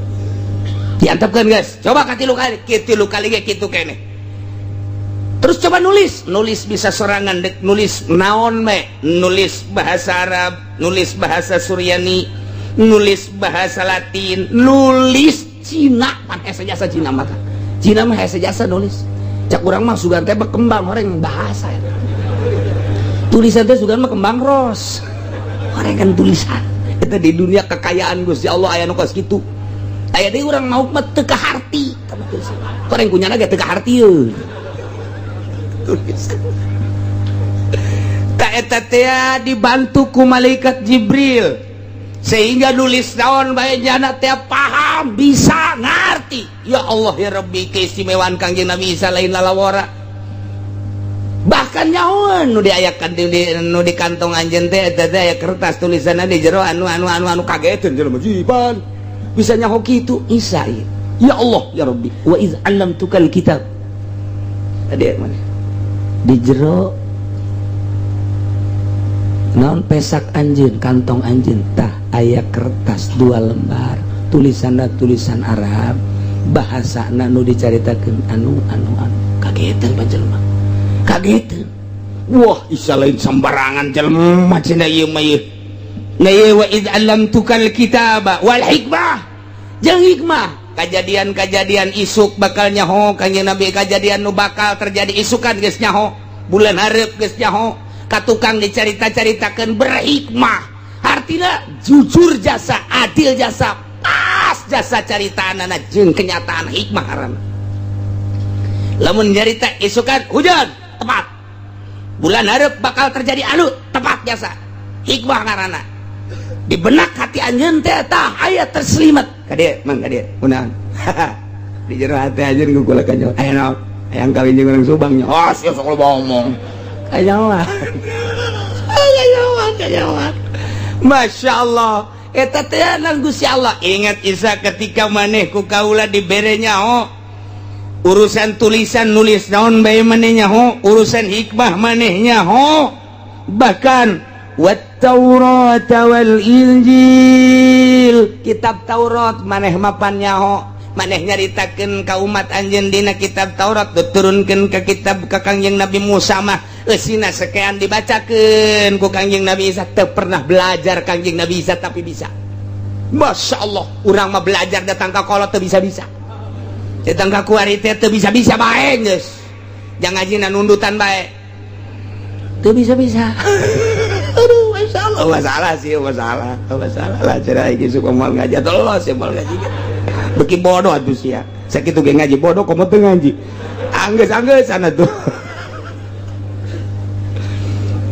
diantepkeun guys coba katilu kali ge kitu keneh terus coba nulis bisa sorangan dek nulis naon me nulis bahasa Arab nulis bahasa Suryani nulis bahasa Latin nulis Cina pan hese jasa Cina mah Cina mah hese jasa nulis cak urang mah sugan teh berkembang orang bahasa ya. Tulisan teh sugan mah kembang ros orang kan tulisan eta di dunia kekayaan Gusti Allah aya nu kos kitu aya deui urang mau mah teu kaharti orang kunyana ge teu kahartieun tak eta teh dibantu ku malaikat Jibril sehingga nulis naon bae jana teh paham bisa ngarti ya Allah ya Rabbi keistimewaan Kangjeng Nabi Isa lain lalawara bahkan nyahoan nu diayakan nu di kantong anjeun teh eta teh aya kertas tulisanna di jero anu kageteun jelema jiban bisa nyaho kitu Isa ya Allah ya Rabbi wa iz 'allamtukal kitab tadi mana di jero naon pesak anjeun kantong anjeun tah aya kertas 2 lembar tulisanna tulisan Arab bahasana nu dicaritakeun anu kageteun panjelema kageteun wah Isa lain sembarangan jelema cenah ieu mah ieu wa id allamtukal kitaba wal hikmah jeung hikmah. Kajadian-kajadian isuk bakal nyaho kanjing Nabi, kajadian nu bakal terjadi isukan geus nyaho, bulan hareup geus nyaho, katukang dicarita-caritakeun berhikmah. Artina jujur jasa, adil jasa, pas jasa caritaanana jeung kenyataan hikmah aran. Lamun nyarita isukan hujan tepat, bulan hareup bakal terjadi anu tepat jasa, hikmah ngaranna. Di benak hati anjeun teh tah aya terselimet kadieu mang kadieu unahan di jero hati anjeun gugula kanjong aya naon hayang kawin jeung urang Subang nya oh sia sok loba omong kanjauhan Masya Allah eta teh nang Gusti Allah. Ingat Isa ketika maneh ku kaula dibere nyaho urusan tulisan nulis naon bae maneh nyaho, urusan hikmah maneh nyaho, bahkan wat Taurat wal Injil, kitab Taurat maneh mapan nyaho, maneh nyaritakeun ka umat anjeun dina kitab Taurat diturunkeun ka kitab ka Kangjeng Nabi Musa mah eusina sakean dibacakeun ku Kangjeng Nabi Isa. Teu pernah belajar Kangjeng Nabi Isa tapi bisa. Masya Allah, urang mah belajar datang ka kolot teu bisa-bisa, datang ka kuari teh teu bisa-bisa bae geus, jang ngajina nundutan bae teu bisa-bisa. Aduh, Masya Allah, masalah sih, masalah lah cerai gitu, mal ngaji atau lo sih mal ngaji beki bodoh atuh sia sakitu ge ngaji bodoh komo teu ngaji anggeus sana tuh.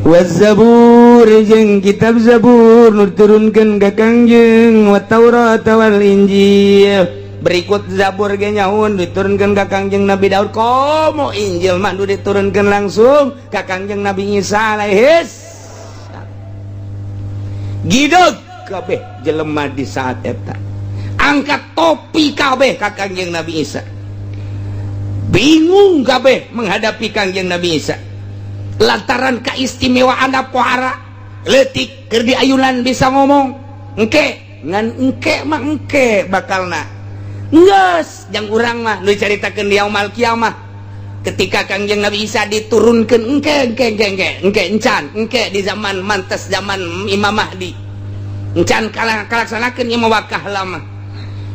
Waz-Zabur jeung kitab Zabur nu turunkeun ka Kangjeng, wa Taurat wal Injil. Berikut Zabur ge nyaun diturunkeun ka Kangjeng Nabi Daud, komo Injil mah nu diturunkeun langsung ka Kangjeng Nabi Isa alaihis. Gideg kabeh jelema di saat eta, angkat topi kabeh ka Kangjeng Nabi Isa, bingung kabeh menghadapi Kangjeng Nabi Isa lantaran keistimewaan pohara leutik keur di ayunan bisa ngomong engke ngan engke mah engke bakalna geus jang urang mah nu dicaritakeun di yaumul kiamah ketika Kangjeng Nabi Isa diturunkeun engke encan engke di zaman mantes zaman Imam Mahdi encan kalaksanakeun ieu wakah lama.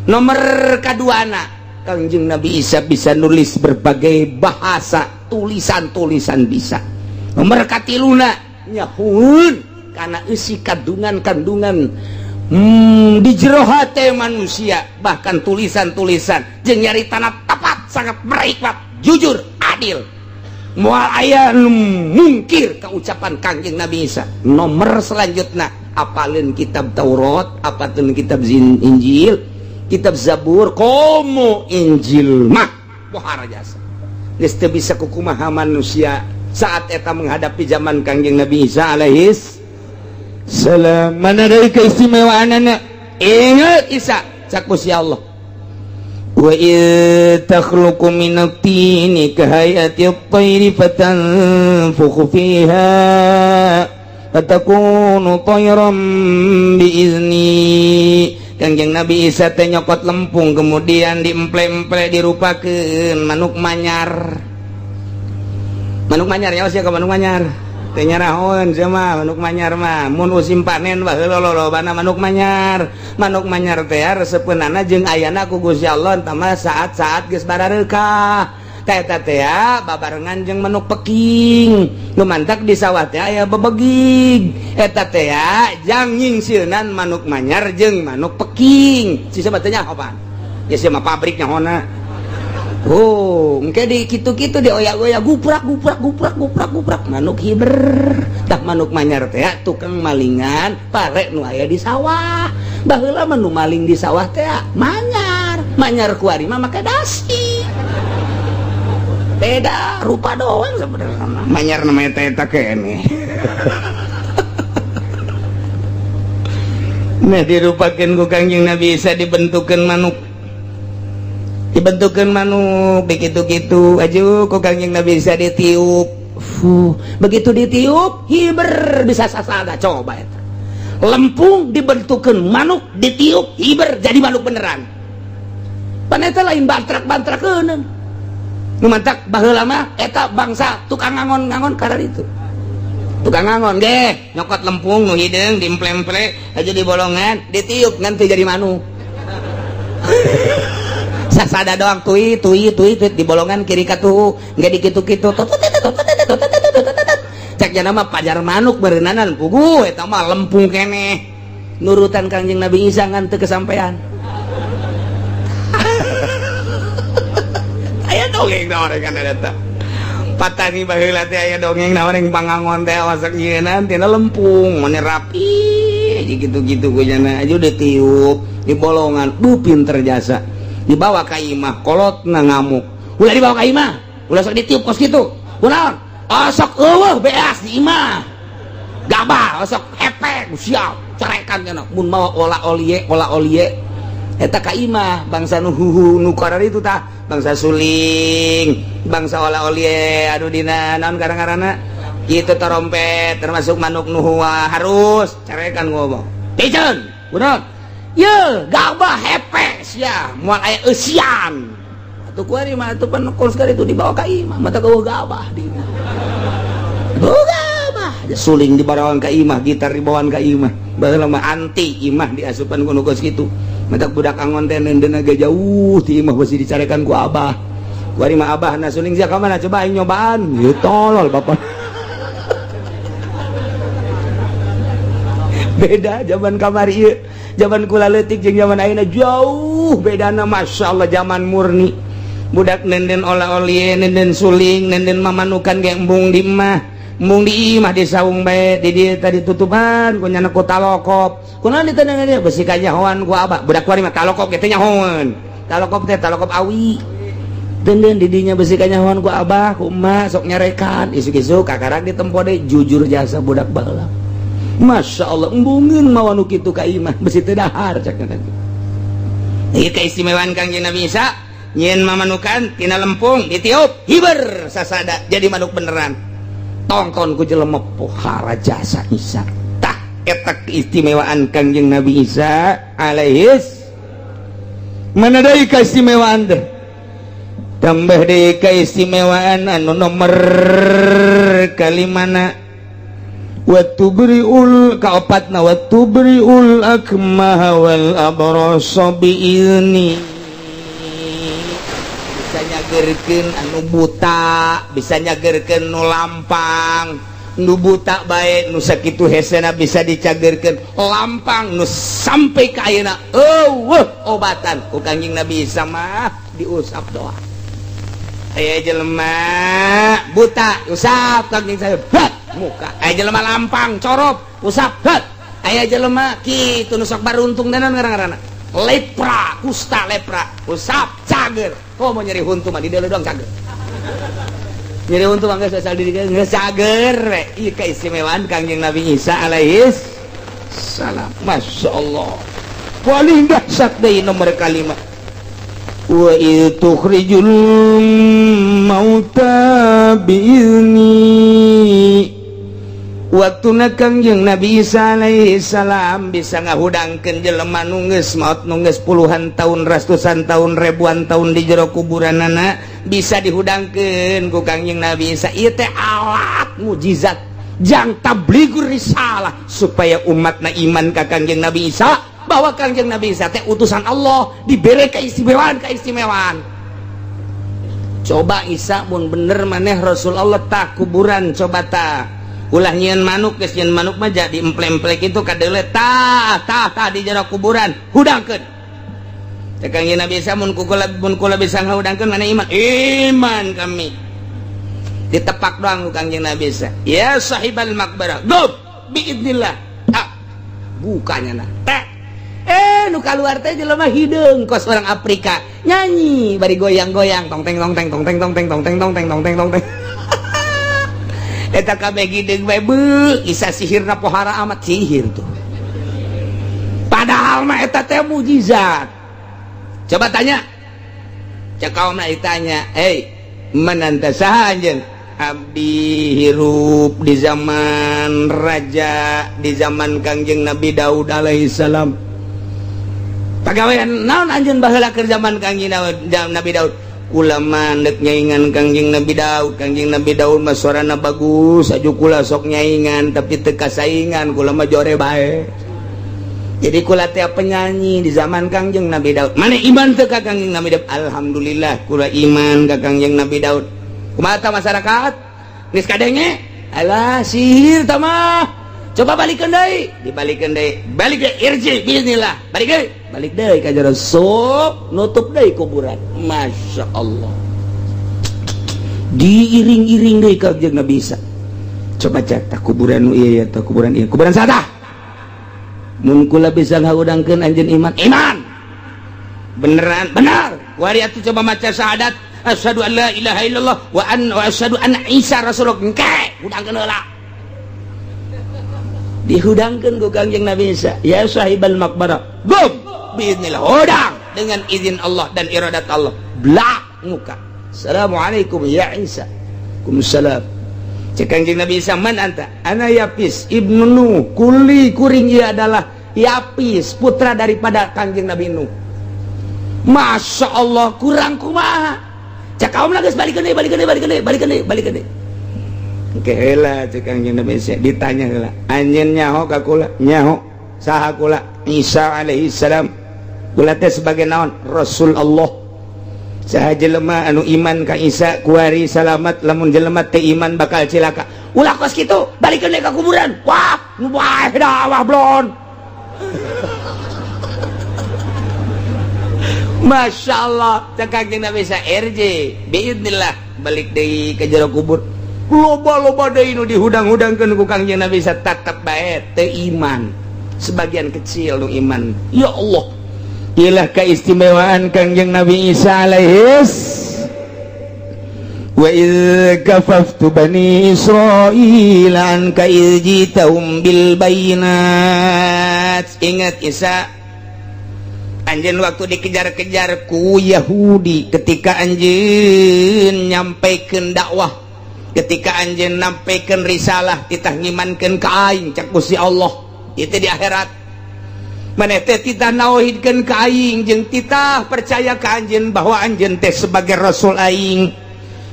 Nomor kaduana Kangjeng Nabi Isa bisa nulis berbagai bahasa, tulisan-tulisan bisa. Nomor katiluna nyahun kana eusi kandungan-kandungan di jero hate manusia, bahkan tulisan-tulisan jeung nyaritana tepat sangat berhikmat, jujur, adil. Moal aya mungkir ka ucapan Kangjeng Nabi Isa. Nomor selanjutnya apalin kitab Taurat, apalin kitab Injil, kitab Zabur, komo Injil mah pohara jasa geus teu bisa kukumaha manusia saat eta menghadapi zaman Kangjeng Nabi Isa alaihis salam. Mana dari keistimewaanna? Ingat Isa sakusi Allah, wa takhluqu minat tini kahayati at-tayri fatanfukhu fiha fatakunu tayran biizni. Kangjeng Nabi Isa teh nyokot lempung kemudian diemple-emple dirupakeun manuk manyar. Manuk manyar nya sia ka manuk manyar teh nyarahoeun sia mah manuk manyar mah mun usim panen bae lolobana manuk manyar teh resepeunana jeung ayana ku Gusti Allah entah mah saat-saat geus barareukah teh eta teh babarengan jeung manuk peking nu mantak di sawah teh aya bebegig eta teh jang nyingsilnan manuk manyar jeung manuk peking si sebab teh nya apaan ya sia mah pabrik nyahona. Oh, engke di kitu-kitu di oyak-oyak guprak manuk hiber. Tah manuk manyar teh tukang malingan pare nu aya di sawah. Baheula mah nu maling di sawah teh manyar kuari mah make dasi. Beda rupa doang sebenarnya. Manyar namanya teh eta kene. Nah dirupakeun ku Kangjeng Nabi Isa dibentukeun manuk begitu-gitu aju kok Kangjeng Nabi Isa ditiup. Begitu ditiup hiber bisa sasada coba eta. Lempung dibentukeun manuk ditiup hiber jadi manuk beneran. Pan eta lain bantrak-bantrakeun. Nu mantak baheula mah eta bangsa tukang ngangon-ngangon karena itu. tukang ngangon ge nyokot lempung nu hideung diemple-emple aja di bolongan ditiup ngan teu jadi manu sasada doang tui di bolongan kiri katu nggak dikitu-kitu cek jana mah pajar manuk berenaanan pugu eta mah lempung keneh nurutan Kangjeng Nabi Isa ngan teu kesampean aya dongeng naon kan eta patani baheula teh aya dongeng naon pangangon teh wasak nyieunna tina lempung mane rapi gitu-gitu ku jana aja udah tiup di bolongan pinter jasa dibawa ka imah kolotna ngamuk ulah dibawa ka imah ulah sok ditiup kos kitu kunaon sok eueuh beas di imah gabah sok hepek siap carekan kana mun mawa olah olie eta ka imah bangsa nu nu karar itu tah bangsa suling bangsa olah olie anu dina naon garang-garana kitu trompet termasuk manuk nu harus carekan ngomong piceun kunaon ye gabah hepes ya moal aya eusian atuh kuari mah atuh penekol sekali itu dibawa ka imah mata geuh gabah dina gabah suling dibawakan ka imah gitar dibawakan ka imah baheula mah anti imah diasupan ku nu geus kitu mata budak angon teh neundeun ge jauh ti imah besi dicarekan ku abah kuari mah abahna suling sia ka mana coba aing nyobaan ye tolol bapak beda zaman kamari ieu zaman kula leutik jeung zaman ayeuna jauh bedana masyaallah zaman murni budak nenden olah-olie nenden suling nenden mamanukan ge embung di imah di saung bae di dieu tadi tutupan ku nyana ku talokop kunaon ditenang dia besi kanyahoan ku abah budak kuari mah talokop ge teh nyahoan talokop teh talokop awi denden di dinya besi kanyahoan ku abah ku emak sok nyarekan isuk-isuk kakarang ditempo deui jujur jasa budak baheula Masya Allah embungin mawanu kitu ka imah besi teu dahar cak nanti ieu keistimewaan Kangjeng Nabi Isa nyen mamanukan tina lempung ditiup hiber sasada jadi manuk beneran tongkon ku jelema pohara jasa Isa tah eta keistimewaan Kangjeng Nabi Isa alaihis mana deui keistimewaan teh tambah deui keistimewaan anu nomor kalimana watubriul kaopatna watubriul akmah wal abrasa biizni bisa nyagerkeun anu buta bisa nyagerkeun nu lampang nu buta bae nu sakitu hesena bisa dicagerkeun lampang nu sampai ka ayeuna obatan ku Kangjeng Nabi Isa mah diusap doa aya jelema buta usap Kangjeng Nabi muka aya jelema lampang corop usap aya jelema kitu nu sok baruntung danan ngaran-ngaranna lepra kusta lepra usap cager mau nyeri huntu mah di dieu doang cager nyeri huntu mah geus asal di dieu geus cager ieu keistimewaan Kangjeng Nabi Isa alaihis salam masyaallah paling dahsyat deui nomor kalimat wa tukhrijul mauta biizni waktuna Kangjeng Nabi Isa alaihi salam bisa ngahudangkeun jelema nu geus maot nu geus puluhan tahun ratusan tahun ribuan tahun di jero kuburanana bisa dihudangkeun ku Kangjeng Nabi Isa ieu teh alat mukjizat jang tablighur risalah supaya umatna iman ka Kangjeng Nabi Isa bahwa Kangjeng Nabi Isa teh utusan Allah dibere keistimewaan coba Isa mun bener maneh Rasul Allah tah kuburan coba tah ulah nyieun manuk geus nyieun manuk mah jadi emple-emple kitu kadeule tah di jero kuburan hudangkeun teh Kangjeng Nabi Isa mun kula bisa ngahudangkeun mana iman kami ditepak doang ku Kangjeng Nabi Isa ya sahibal maqbarah go biidznillah bukanya nah teh nu kaluar teh jelema hideung kos orang Afrika nyanyi bari goyang-goyang tong teng tong teng tong teng tong teng tong teng tong teng tong teng tong teng eta kabeh gideung bae beu Isa sihirna pohara amat sihir tuh padahal mah eta teh mukjizat coba tanya cek kaum ditanya mananta saha anjeun abdi hirup di zaman raja di zaman Kangjeng Nabi Daud alaihi salam pagawean naon anjeun baheula keur zaman Kangjeng Nabi Daud ulama dek nyaingan Kangjeng Nabi Daud mah suarana bagus aju kula sok nyaingan tapi teka saingan kula mah jore bae jadi kula teh penyanyi di zaman Kangjeng Nabi Daud mana iman teh ka Kangjeng Nabi Daud alhamdulillah kula iman ka Kangjeng Nabi Daud kumaha ta masyarakat geus kadenge alah sihir tah mah coba balikan deui dibalikeun deui balik deui irji bismillah balik deui ka jero sok nutup deui kuburan masya Allah diiring-iring deui ka Kangjeng Nabi Isa coba cek tah kuburan nu ieu tah kuburan ieu kuburan saha mun kula bisa ngaudangkeun anjeun iman beneran benar wari atuh coba maca syahadat asyhadu an la ilaha illallah wa asyhadu anna Isa rasulullah engke udangkeun heula dihudangkan ku Kangjeng Nabi Isa ya sahibal makbarah gum biiznillah hodang dengan izin Allah dan iradat Allah blak muka assalamualaikum ya Isa kumsalam cek Kangjeng Nabi Isa man anta ana Yapis ibnu Nuh kuli kuring ia adalah Yapis putra daripada Kangjeng Nabi Nuh masya Allah kurang kumaha cek kaum lagi balikan deh Oke heula cek Kangjeng Nabi Isa ditanya heula anjeun nyaho ka kula nyaho saha kula Isa alaihi salam kula teh sebagai naon Rasul Allah saha jelema anu iman ka Isa kuari salamat lamun jelema teh iman bakal cilaka ulah kos kitu balikeun deui ka kuburan wah nu bae dah blon Masya Allah cek Kangjeng Nabi Isa RJ biidznillah balik deui ka jero kubur loba-loba deui nu dihudang-hudangkeun ku Kangjeng Nabi Isa tatap bae teu iman sebagian kecil nu iman ya Allah ilah keistimewaan Kangjeng Nabi Isa alaihis wa idz kafaftu bani Israila anka idz jitahum bil bayinat ingat Isa anjeun waktu dikejar-kejar ku Yahudi ketika anjeun nyampaikeun dakwah ketika anjeun nampikeun risalah titah ngimankeun ka aing cak Gusti Allah itu di akhirat maneh teh titah nauhidkeun ka aing jeung titah percaya ka anjeun bahwa anjeun teh sebagai rasul aing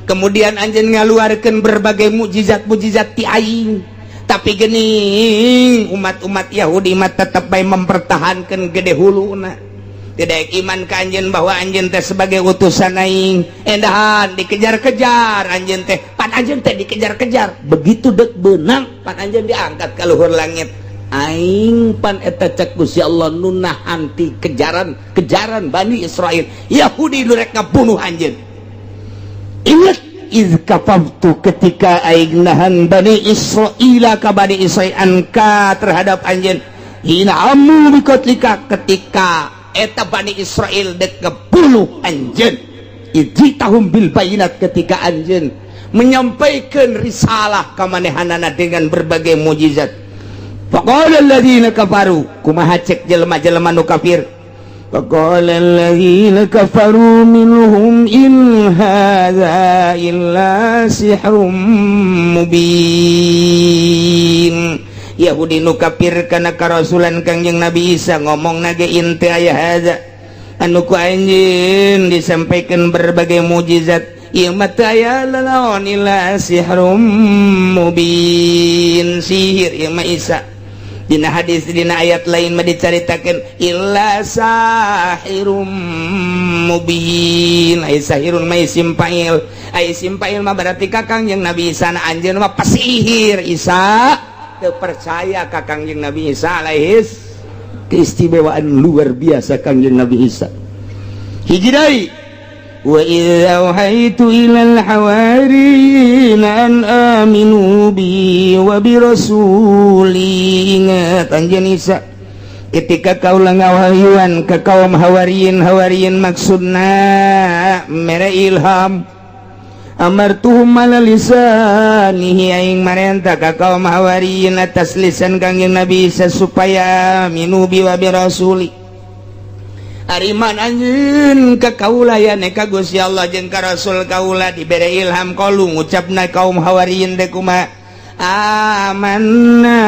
kemudian anjeun ngaluarkeun berbagai mukjizat-mukjizat ti aing tapi geuning umat-umat Yahudi mah tetep bae mempertahankeun gede huluna tidak iman ka anjeun bahwa anjeun teh sebagai utusan aing endahan dikejar-kejar anjeun teh pan anjeun teh dikejar-kejar begitu deuk beunang pan anjeun diangkat ka luhur langit aing pan eta cek Gusti Allah nu nahan ti kejaran Bani Israil Yahudi nu rek ngabunuh anjeun ingat iz kafaftu ketika aing nahan Bani Israil ka Bani Israil anka terhadap anjeun hina amu bikotlika ketika eta Bani Israel dek ngebunuh anjeun ijtahum bil bayinat ketika anjeun menyampaikan risalah ka manehanana dengan berbagai mukjizat faqala alladziina kafaru kumaha cek jelema-jelema nu kafir faqala alladziina kafaru minhum in hadza illa sihrun mubin Yahudi nu kafir kana karasulan Kangjeng Nabi Isa ngomong nage inte aya hadza anu ku anjeun disampaikan berbagai mukjizat ieu mah teu aya laon illa sihrum mubin sihir ieu mah Isa dina hadis dina ayat lain mah dicaritakeun illa sahirum mubin ai sahirun mah isim fa'il mah berarti ka Kangjeng Nabi Isa na anjeun mah pasihir Isa percaya ka Kangjeng Nabi Isa alaihis keistimewaan luar biasa Kangjeng Nabi Isa hiji deui wa idza auhaitu ilal hawariyin an aminu bi wa bi rasuli ingat anjeun Isa ketika kaula ngawahyuan ka kaum hawariyin maksudna mere ilham amartuhum ala lisanihi aing marentah ka kaum hawariyin atas lisan Kangjeng Nabi Isa supaya minubi wa bi rasuli ariman anjeun ka kaula ya ka Gusti Allah jeung ka rasul kaula dibere ilham qalu ngucapna kaum hawariyin teh kumaha amanna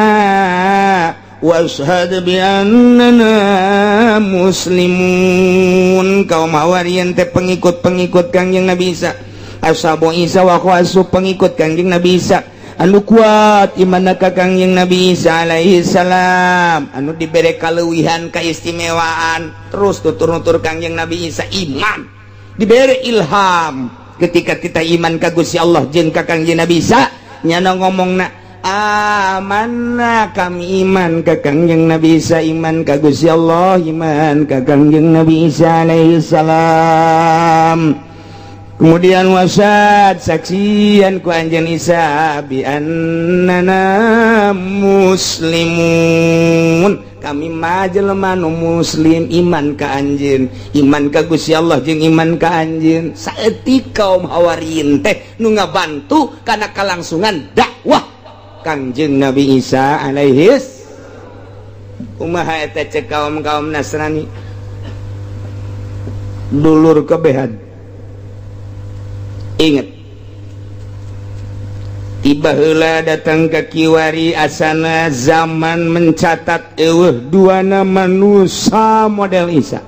washhad bi annana muslimun. Kaum Hawariyin teh pengikut-pengikut Kangjeng Nabi Isa. Ashabu Isa wa khawasu pengikut Kangjeng Nabi Isa anu kuat imanna ka Kangjeng Nabi Isa alaihi salam, anu dibere kaleuwihan kaistimewaan terus tutur-nutur Kangjeng Nabi Isa iman, dibere ilham ketika kita iman ka Gusti Allah jeung ka Kangjeng Nabi Isa nyana ngomongna amanna kami iman ka Kangjeng Nabi Isa, iman ka Gusti Allah, iman ka Kangjeng Nabi Isa alaihi salam. Kemudian wasad saksian ku anjeun Isa bi annana muslimun, kami mah jelema nu muslim iman ka anjeun, iman ka Gusti Allah jeung iman ka anjeun. Saeutik kaum Hawariyin teh nu ngabantu kana kalangsungan dakwah Kangjeng Nabi Isa alaihi. Kumaha eta cek kaum Nasrani dulur kebehan. Ingat, tiba heula datang ke kiwari asana zaman mencatat eueuh duana manusia model Isa.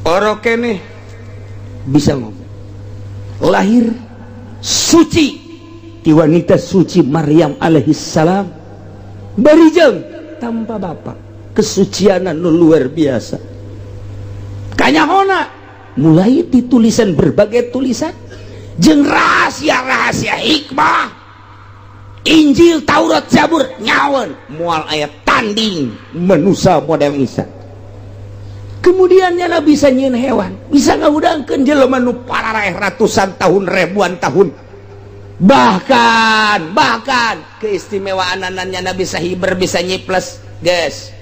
Oro keneh bisa ngomong. Lahir suci ti wanita suci Maryam alaihi salam. Barijeng tanpa bapak, kesucian nu luar biasa. Kanyahona mulai ditulisan berbagai tulisan jeung rahasia-rahasia hikmah Injil, Taurat, Zabur nyawan moal ayat tanding manusia model Isa. Kemudian nyana bisa nyieun hewan, bisa ngahudangkeun jelema nu parareh ratusan tahun, ribuan tahun, bahkan keistimewaan nyana bisa hiber, bisa nyiples. Guys,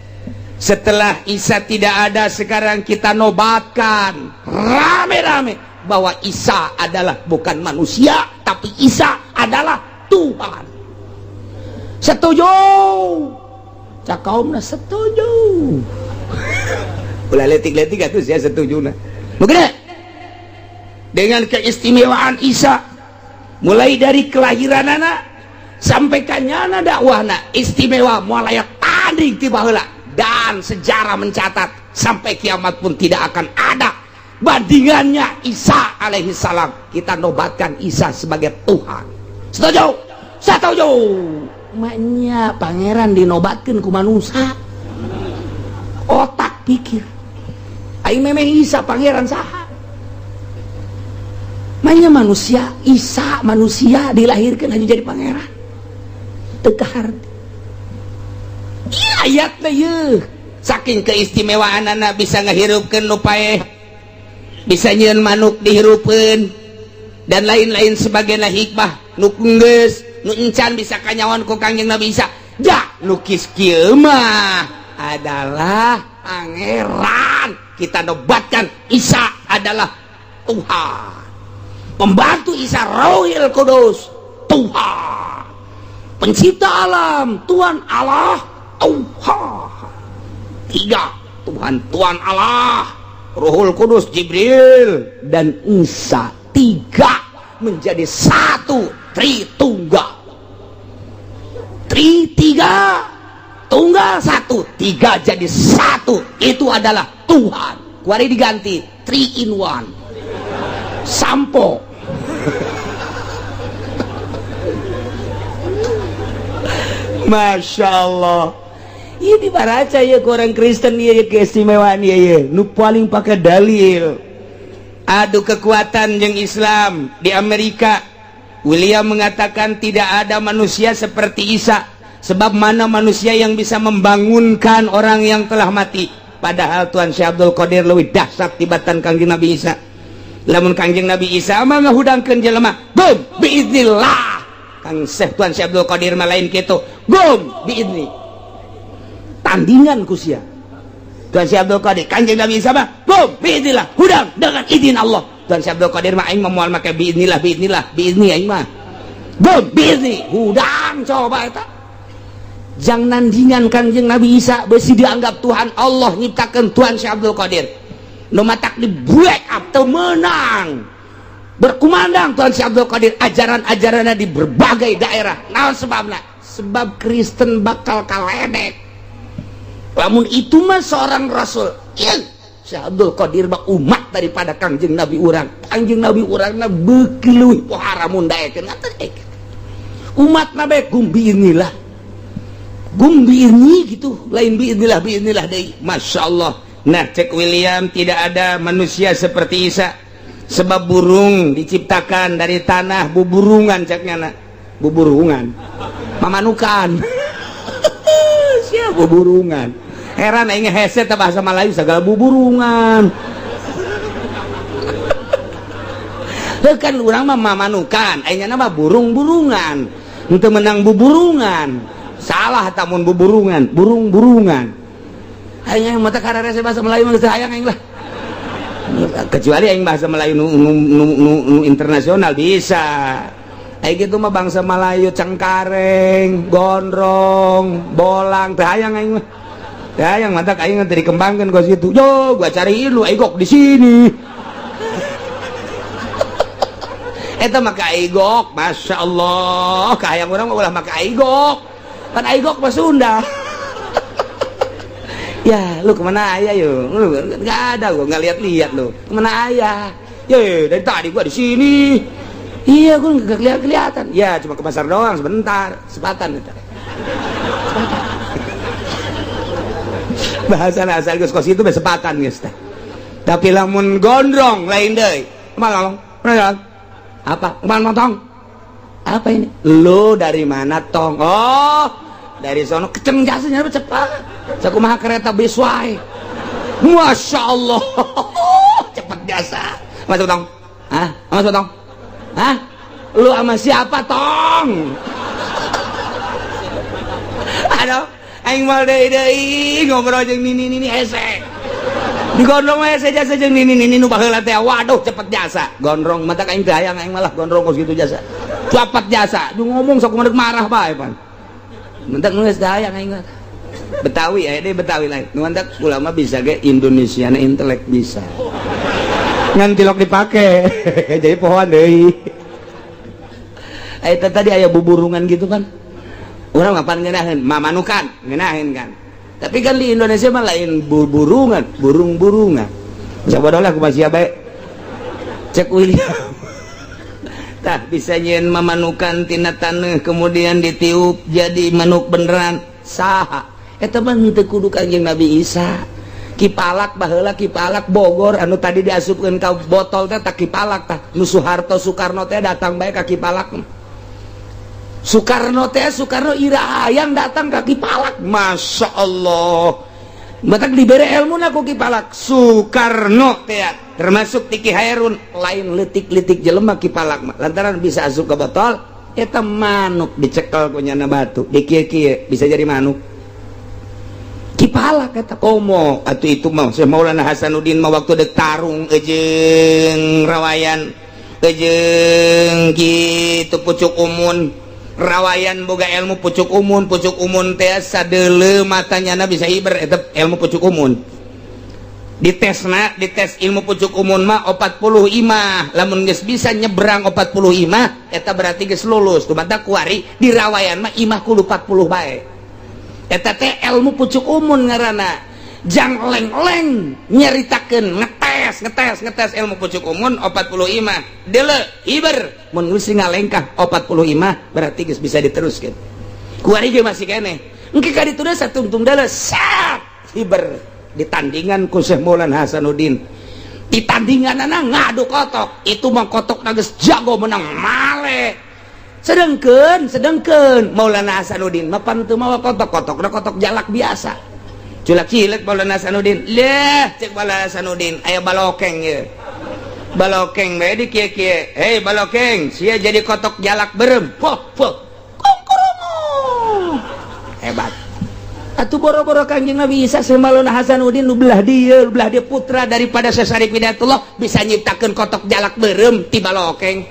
setelah Isa tidak ada, sekarang kita nobatkan rame-rame bahwa Isa adalah bukan manusia, tapi Isa adalah Tuhan. Setuju? Cak kaumna setuju. Ulah letik-letik atuh saya setuju na. Mungkin dengan keistimewaan Isa, mulai dari kelahiranana sampai kanyana dakwahna istimewa, moal aya tanding ti baheula. Dan sejarah mencatat sampai kiamat pun tidak akan ada bandingannya Isa alaihi salam. Kita nobatkan Isa sebagai Tuhan. Setuju? Setuju. Maknya pangeran dinobatkan ku manusia. Otak pikir aing memeh Isa pangeran saha. Maknya manusia, Isa manusia dilahirkan hanya jadi pangeran. Teu harti. Ayat ye saking keistimewaan anak bisa ngahirupkeun nu paeh, bisa nyieun manuk dihirupkeun dan lain-lain sebagainya hikmah nu geus nu encan bisa kanyawan ku Kangjeng Nabi Isa. Ja lukis kieu mah adalah pangeran. Kita nobatkan Isa adalah Tuhan. Pembantu Isa Rohil Kudus Tuhan. Pencipta alam Tuhan Allah Tuhan. Tiga Tuhan, Tuhan Allah, Ruhul Kudus, Jibril dan Isa. Tiga menjadi satu, Tritunggal. Tiga tunggal satu, tiga jadi satu. Itu adalah Tuhan. Kuari diganti 3 in 1. Sampo. Masya Allah. Iya dibaraca ya ke orang Kristen ya keistimewaan ya nu paling pakai dalil adu kekuatan yang Islam. Di Amerika William mengatakan tidak ada manusia seperti Isa, sebab mana manusia yang bisa membangunkan orang yang telah mati. Padahal Tuan Syekh Abdul Qadir lebih dahsyat tibatan Kangjeng Nabi Isa. Lamun Kangjeng Nabi Isa mah ngahudangkeun jelema gum biiznillah. Kang Syekh Tuan Syekh Abdul Qadir mah lain kitu gum biizni. Tandingan kusia Tuan Syekh Abdul Qadir Kangjeng Nabi Isa mah gum biiznillah, hudang dengan izin Allah. Tuan Syekh Abdul Qadir mah aing moal make biiznillah biizni aing mah gum biizni, hudang coba eta. Jang nandingan Kangjeng Nabi Isa besi dianggap Tuhan Allah nyiptakeun Tuan Syekh Abdul Qadir. Nu matak di break up teu meunang. Berkumandang Tuan Syekh Abdul Qadir ajaran-ajaranna di berbagai daerah. Naon sebabna? sebab Kristen bakal kaledek. Lamun itu mah seorang rasul. Syekh Abdul Qadir mah umat daripada Kangjeng Nabi urang. Kangjeng Nabi urangna beuki leuwih pohara mun daekeun umat nabe gumbi inilah. Gumbi ini gitu, lain biinilah deui. Masya Allah. Nah, cek William, tidak ada manusia seperti Isa, sebab burung diciptakan dari tanah buburungan, ceknya nak buburungan mamanukan. Siapa buburungan? Heran aing hese teh bahasa Melayu segala buburungan. Kan urang mah mamanukan, aingna mah burung-burungan. Henteu menang buburungan. Salah tamun buburungan, burung-burungan. Aing mah teh karere bahasa Melayu mah geus hayang aing lah. Kecuali aing bahasa Melayu nu internasional bisa. Aing gitu mah bangsa Melayu cengkareng, gondrong, bolang teh hayang aing mah. Teh hayang mantak aing teh dikembangkeun ka situ. Yo, gua cariin lu aigok di sini. Eta maka aigok, Masya Allah. Kahayang urang mah ulah maka aigok. Kan aigok mah Sunda. Ya, lu kemana ayah yuk? Lu nggak ada, gua nggak lihat lu. Kemana ayah? Ya, dari tadi gua di sini. Iya, gua nggak kelihatan. Ya, cuma ke pasar doang sebentar, sepatan itu. Bahasa asal Gus Kos itu besepatan guys. Tapi lamun gondrong lain deh. Kemana? Apa? Kemana tong? Apa ini? Lu dari mana tong? Oh, dari sono kecengasnya cepat. Sakumaha kereta bis wae. Masya Allah. Cepat jasa. Masuk tong. Hah? Masuk tong. Hah? Lu sama siapa tong? Aduh, aing mal deui ngobrol jeung nini hese. Di gondrong hese jasa jeung nini nu baheula teh. Waduh, cepet jasa. Gondrong mata aing teh hayang aing malah gondrong kos kitu jasa. Cepet jasa. Du ngomong sok mendek marah bae pan. Mentek nu geus hayang aing mah. Betawi aya deui Betawi lain. Nu mentek ulama bisa ge Indonesiana intelek bisa. Ngan tilok dipake. Jadi pohon deui. Eta tadi aya buburungan gitu kan. Urang ngapan ngeunaheun mamanukan, ngeunaheun kan. Tapi kan di Indonesia mah lain burungan, burung-burungan. Coba dolah kumaha sia bae. Cek William. Tah bisa nyeun mamanukan tina taneuh kemudian ditiup jadi manuk beneran. Saha? Eta mah henteu kudu Kanjeng Nabi Isa. Kipalak baheula Kipalak Bogor anu tadi diasupkeun ka botol teh tak Kipalak tah. Nu Soeharto Soekarno teh datang bae ka Kipalak. Soekarno ira hayang datang ke Kipalak. Masya Allah. Matak diberi ilmu ku Kipalak. Soekarno teh termasuk Tiki Hairun lain letik-letik jelema Kipalak lantaran bisa asup ke botol. Eta manuk dicekel ku nyana batu dikieu-kieu bisa jadi manuk. Kipalak kata komo atuh itu mah Syekh Maulana Hasanuddin mah waktu dek tarung jeung rawayan jeung kitu pucuk umun. Rawayan boga ilmu pucuk umun teh sadeuleu matanya bisa hiber eta ilmu pucuk umun. Dites ilmu pucuk umun mah 45 lamun geus bisa nyebrang 45 eta berarti geus lulus tuh mata kuari di rawayan mah imah kudu 40 bae. Eta teh ilmu pucuk umun ngaranna. Jang leng-leng nyeritakeun ngetes ilmu pucuk umun 45 deuleu hiber mun geus ngalengkah 45 berarti geus bisa diteruskeun. Kuari ge masih keneh. Engke ka ditu satungtung deuleu sak hiber ditandingan ku Syekh Maulana Hasanuddin. Di tandinganana ngadu kotok, itu mah kotokna geus jago menang male. Sedengkeun Maulana Hasanuddin mah panteu mawa kotok-kotokna kotok jalak biasa. Culak cilik Maulana Hasanuddin. Leh cek Maulana Hasanuddin aya balokeng ye. Balokeng bae di kieu-kieu. Hei balokeng, sia jadi kotok jalak berem. Poh. Kongkoromo. Hebat. Atuh boro-boro Kanjeng Nabi Isa Syekh Maulana Hasanuddin nu belah dia putra daripada Syekh Syarif Hidayatullah bisa nyiptakeun kotok jalak berem ti balokeng.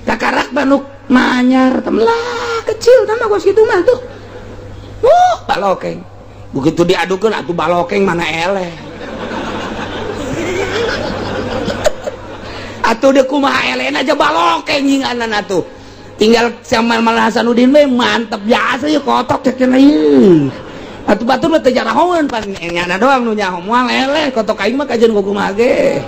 Takarak manuk manyar temlah kecil nama kos kitu mah tuh. Balokeng. Begitu diadukeun atuh balokeng mana eleh. Atuh deuk kumaha elehna aja balokeng nyinganan atuh. tinggal sama Malah Hasanuddin we mantep biasa ya kotok cek cenah ieu atuh batur mah teu jarahoeun pan nyana doang nu nyaho moal eleh kotok aing mah kajian kumaha ge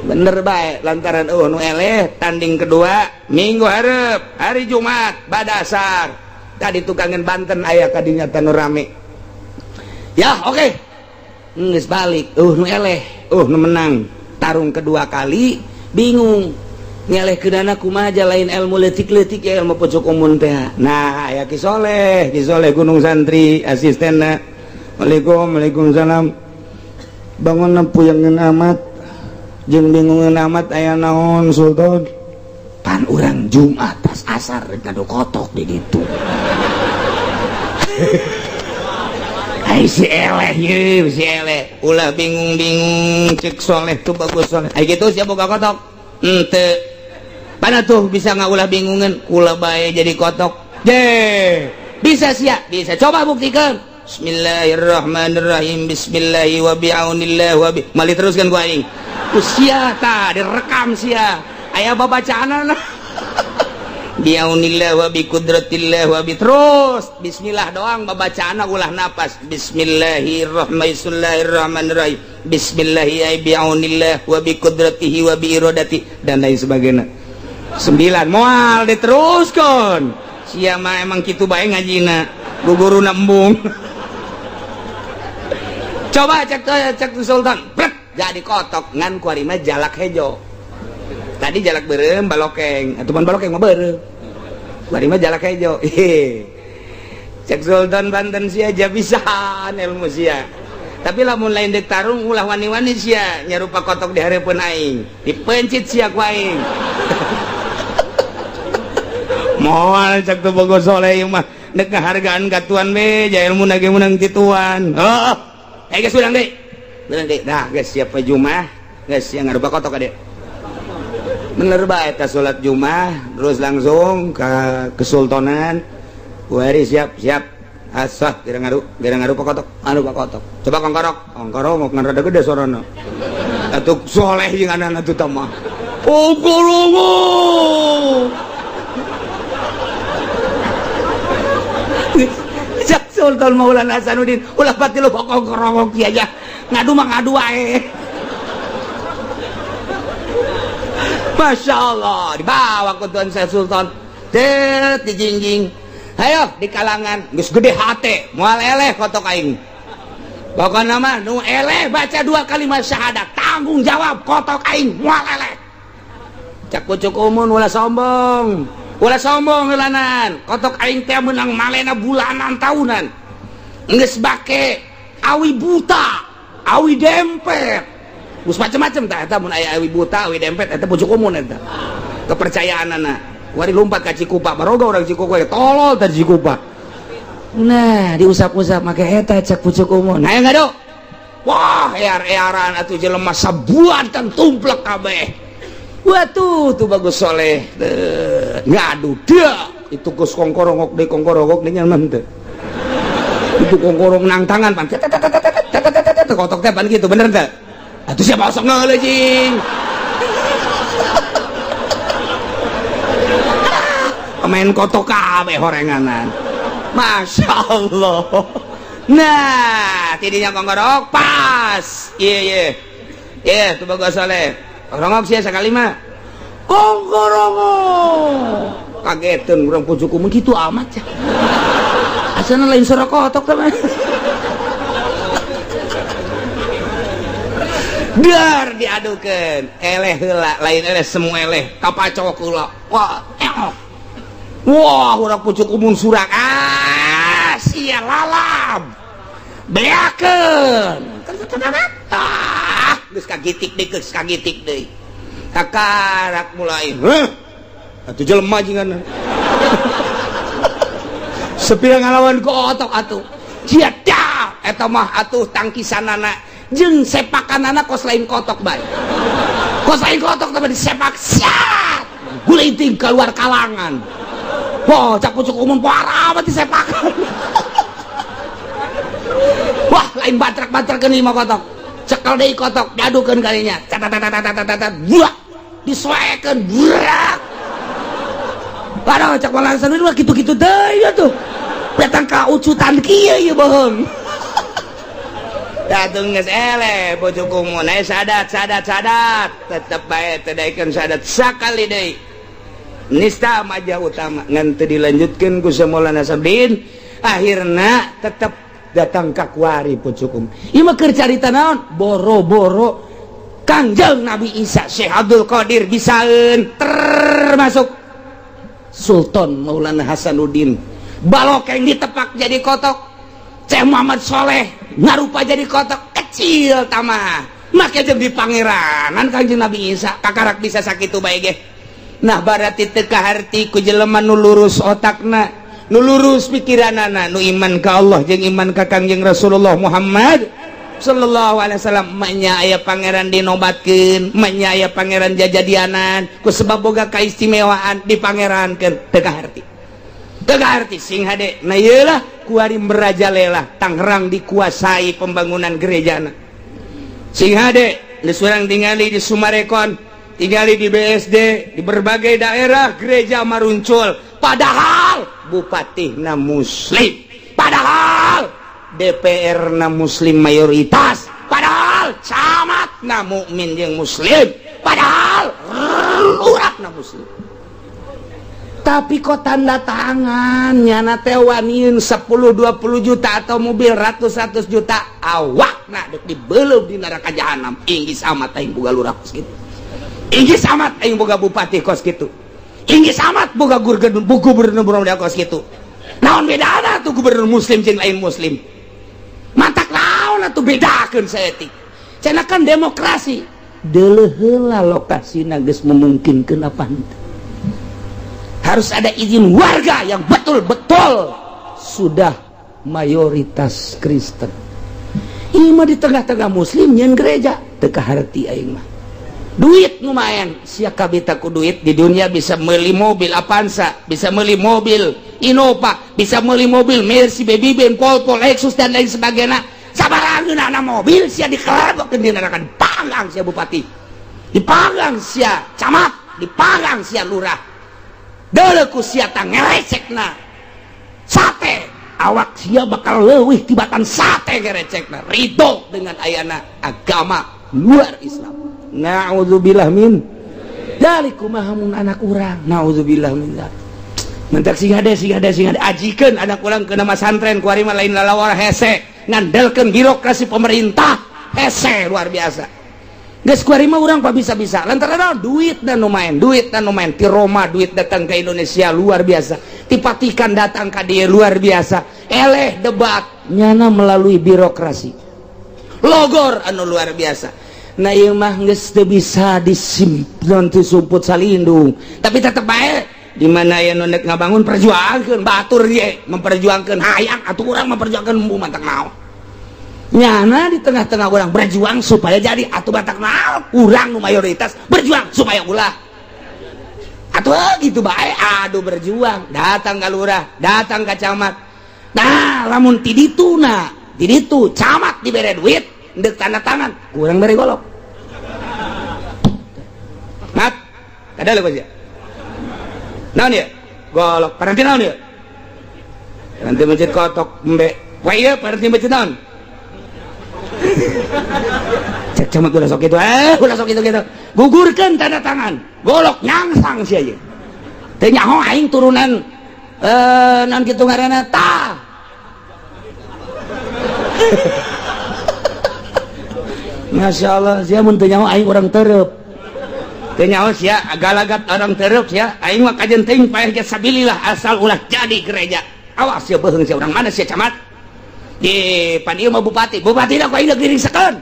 bener bae lantaran nu eleh tanding kedua minggu hareup hari Jumat badasar tadi tukangan Banten aya kadinya tanu rame ya oke geus balik nu eleh nu menang tarung kedua kali bingung nyeleh kedana kumaha aja lain ilmu letik-letik ya ilmu pucuk umun teh nah ya Ki Soleh Gunung Santri asistenna Waalaikumsalam bangun puyengkeun amat jeung bingungeun amat aya naon Sultan pan urang Jumat pas asar ngadu kotok di ditu ai si eleh ye si eleh ulah bingung cek Soleh tuh bagus Soleh ai kitu sia boga kotok henteu pana tuh bisa ngaulah bingungan kula bae jadi kotok bisa sia bisa coba buktikan Bismillahirrahmanirrahim Bismillahi wa bi'aunillah wa bi mali teruskan ku aing sia ta direkam sia aya babacaanna bi'aunillah wa bi qudratillah wa bi terus bismillah doang babacaanna ulah napas Bismillahirrahmanirrahim Bismillahi ay bi'aunillah wa bi qudratihi wa bi iradati dan lain sebagainya 9 moal diteruskan sia mah emang kitu bae ngajina guguruna embung coba cek Sultan brek jadi kotok ngan kuari mah jalak hejo tadi jalak beureum balokeng atuh pan balokeng mah beureum kuari mah jalak hejo cek Sultan Banten sia jabisan ilmu sia tapi lamun lain dek tarung ulah wani-wani sia nyarupa kotok di hareupeun aing dipencit sia ku aing moal cak teu bogo Soleh ieu mah neuk ngahargaan ka tuan we ja ilmu ge menang ti tuan geus urang deui dah geus siap we Jumat geus yang ngarupa kotok ade bener bae eta salat Jumat terus langsung ka kesultanan kuari siap asah gara ngarupa kotok coba kongkorok ngarada gede sorana atuh Soleh jeung anana teh mah kongkorongo Sultan Maulana Hasanuddin ulah pati lu kongkorong kieu aja ngadu mah ngadu wae Masya Allah dibawa ku Tuan Syekh Sultan dijingjing ayo di kalangan geus gede hate moal eleh kotok aing pokona mah nu eleh baca 2 kalimat syahadat tanggung jawab kotok aing moal eleh cak pucuk umun ulah sombong helanan kotok aing teh menang malena bulanan tahunan geus bake awi buta awi dempet geus macem-macem tah eta mun aya awi buta awi dempet eta pucuk umun eta kepercayaanana wari lompat ka Cikupa baroga urang Cikupa tolol teh Cikupa nah diusap-usap make eta cek pucuk umun aya ngado wah ear-earan atuh jelema sabuan kan tumplek kabeh watuh tuh bagus Soleh ngadu dia itu kus kongkorongok deui nyaman teh itu kongkorong nang tangan pan kotok teh pan gitu bener teh atuh siapa osok ngeuleuh cing main kotok kabeh horenganan Masya Allah nah tidinya kongkorok pas iya tuh bagus Soleh rongok sia sakali mah kongkorongo kageteun urang pucuk umun kitu amat ya asana lain suara kotok teh dar diadukeun eleh heula lain eleh semu eleh kapacok heula wah urang pucuk umun surak sia lalab beakeun geus kagitik deui kakarak mulai atuh jelema jingan sepira ngalawan kotok atuh sia dah eta mah atuh tangkisanana jeung sepakanana kos lain kotok bae kos lain kotok tapi disepak siat guliting keluar kalangan wah cak pucuk umum parah mah disepakan wah lain batrak-batrakeun lima kotok cekel deui kotok diadukeun kalinya buak disoekeun burak Padahal cak walasan mah kitu-kitu deui ya tuh. Datang ka ucutan kieu ieu bohong. Datung geus eleh bojoku mun aya sadat tetep bae teu daekeun sadat sakali deui. Nista maja utama ngan teu dilanjutkeun ku Maulana Sabdin akhirna tetep datang ka kuari pucukum. Ieu mah keur carita naon? Boro-boro Kangjeng Nabi Isa Syekh Abdul Qadir bisaeun termasuk Sultan Maulana Hasanuddin balokeng ditepak jadi kotok. Syekh Muhammad Soleh ngarupa jadi kotok kecil tamah make jeung di pangeranan Kangjeng Nabi Isa kakarak bisa sakitu bae ge. Nah berarti teu kaharti ku jelema nu lurus otakna, nu lurus pikiranana, nu iman ka Allah jeung iman ka Kangjeng Rasulullah Muhammad sallallahu alaihi wasallam. Manya aya pangeran dinobatkeun, manya aya pangeran jajadianan ku sebab boga kaistimewaan dipangerankeun teu kaharti. Teu kaharti sing hade. Nah ieu lah kuari merajalela Tangerang dikuasai pembangunan gerejana. Sing hade geus urang tingali di Sumarekon, tinggali di BSD, di berbagai daerah gereja maruncul. Padahal bupati na muslim, padahal DPR na muslim mayoritas, padahal camat na mukmin jeung muslim, padahal lurah na muslim. Tapi kok tanda tangan nyana teh waniun 10-20 juta atau mobil ratus juta awakna dek dibeuleuh di neraka jahanam. Inggis amat aing boga lurah kos kitu. Inggis amat aing boga bupati kos kitu. Inggis amat boga gubernur kos kitu. Naon bedana tuh gubernur muslim jeung lain muslim? Mantak naon atuh bedakeun saeutik. Cenah kan demokrasi. Deuleuh heula lokasina geus memungkinkeun apa henteu. Harus ada izin warga yang betul-betul sudah mayoritas Kristen. Ieu mah di tengah-tengah muslim nyeun gereja teu kaharti aing mah. Duit lumayan, sia kabita ku duit di dunia bisa meuli mobil Avanza, bisa meuli mobil Innova, bisa meuli mobil Mercy, Baby Ben, Pol, Lexus dan lain sebagainya. Sabarangeun ana mobil sia dikelabokeun di neraka, dipanggang sia bupati, dipanggang sia camat, dipanggang sia lurah. Deuleuh ku sia tang ngerecekna sate, awak sia bakal leuwih tibatan sate ngerecekna. Ridho dengan ayana agama luar Islam. Na'udzubillah min dzalik kumaha mun anak urang. Na'udzubillah min dzalik. Mentak sing hade ajikeun anak urang ke nama santren kuari mah lain lalawar hese ngandelkeun birokrasi pemerintah hese luar biasa. Geus kuari mah urang pa bisa-bisa lantaran duit dan lumayan ti Roma duit datang ke Indonesia luar biasa, ti Vatikan datang ka dieu luar biasa, eleh debat nyana melalui birokrasi logor anu luar biasa. Nah ieu mah geus teu bisa disimpen teu sumput salindung, tapi tetep bae di mana aya nu ngabangun perjuangkeun batur ye memperjuangkeun hayang atuh urang memperjuangkeun mbu mantak naon. Nyana di tengah-tengah orang berjuang supaya jadi atuh batak naon urang nu mayoritas berjuang supaya ulah atuh gitu bae. Aduh berjuang datang ka lurah, datang ka camat. Nah lamun ti ditu camat dibere duit ndek tanda tangan kurang bere golok mat kada leuh sia naon ieu golok paranti naon ieu paranti masjid kotok embe poe ieu paranti masjid naon cek camat ulah sok kitu gitu gugurkeun tanda tangan golok nyangsang sia ieu teu nyaho aing turunan naon kitu ngaranna tah Masya Allah sia mun teu nyaho aing urang tereup teu nyaho sia galagat orang tereup sia aing mah kajenting paeh ge sabilillah asal ulah jadi gereja. Awas sia beuheung sia urang mana sia camat di pan ieu mah bupati da ku aing diringsekeun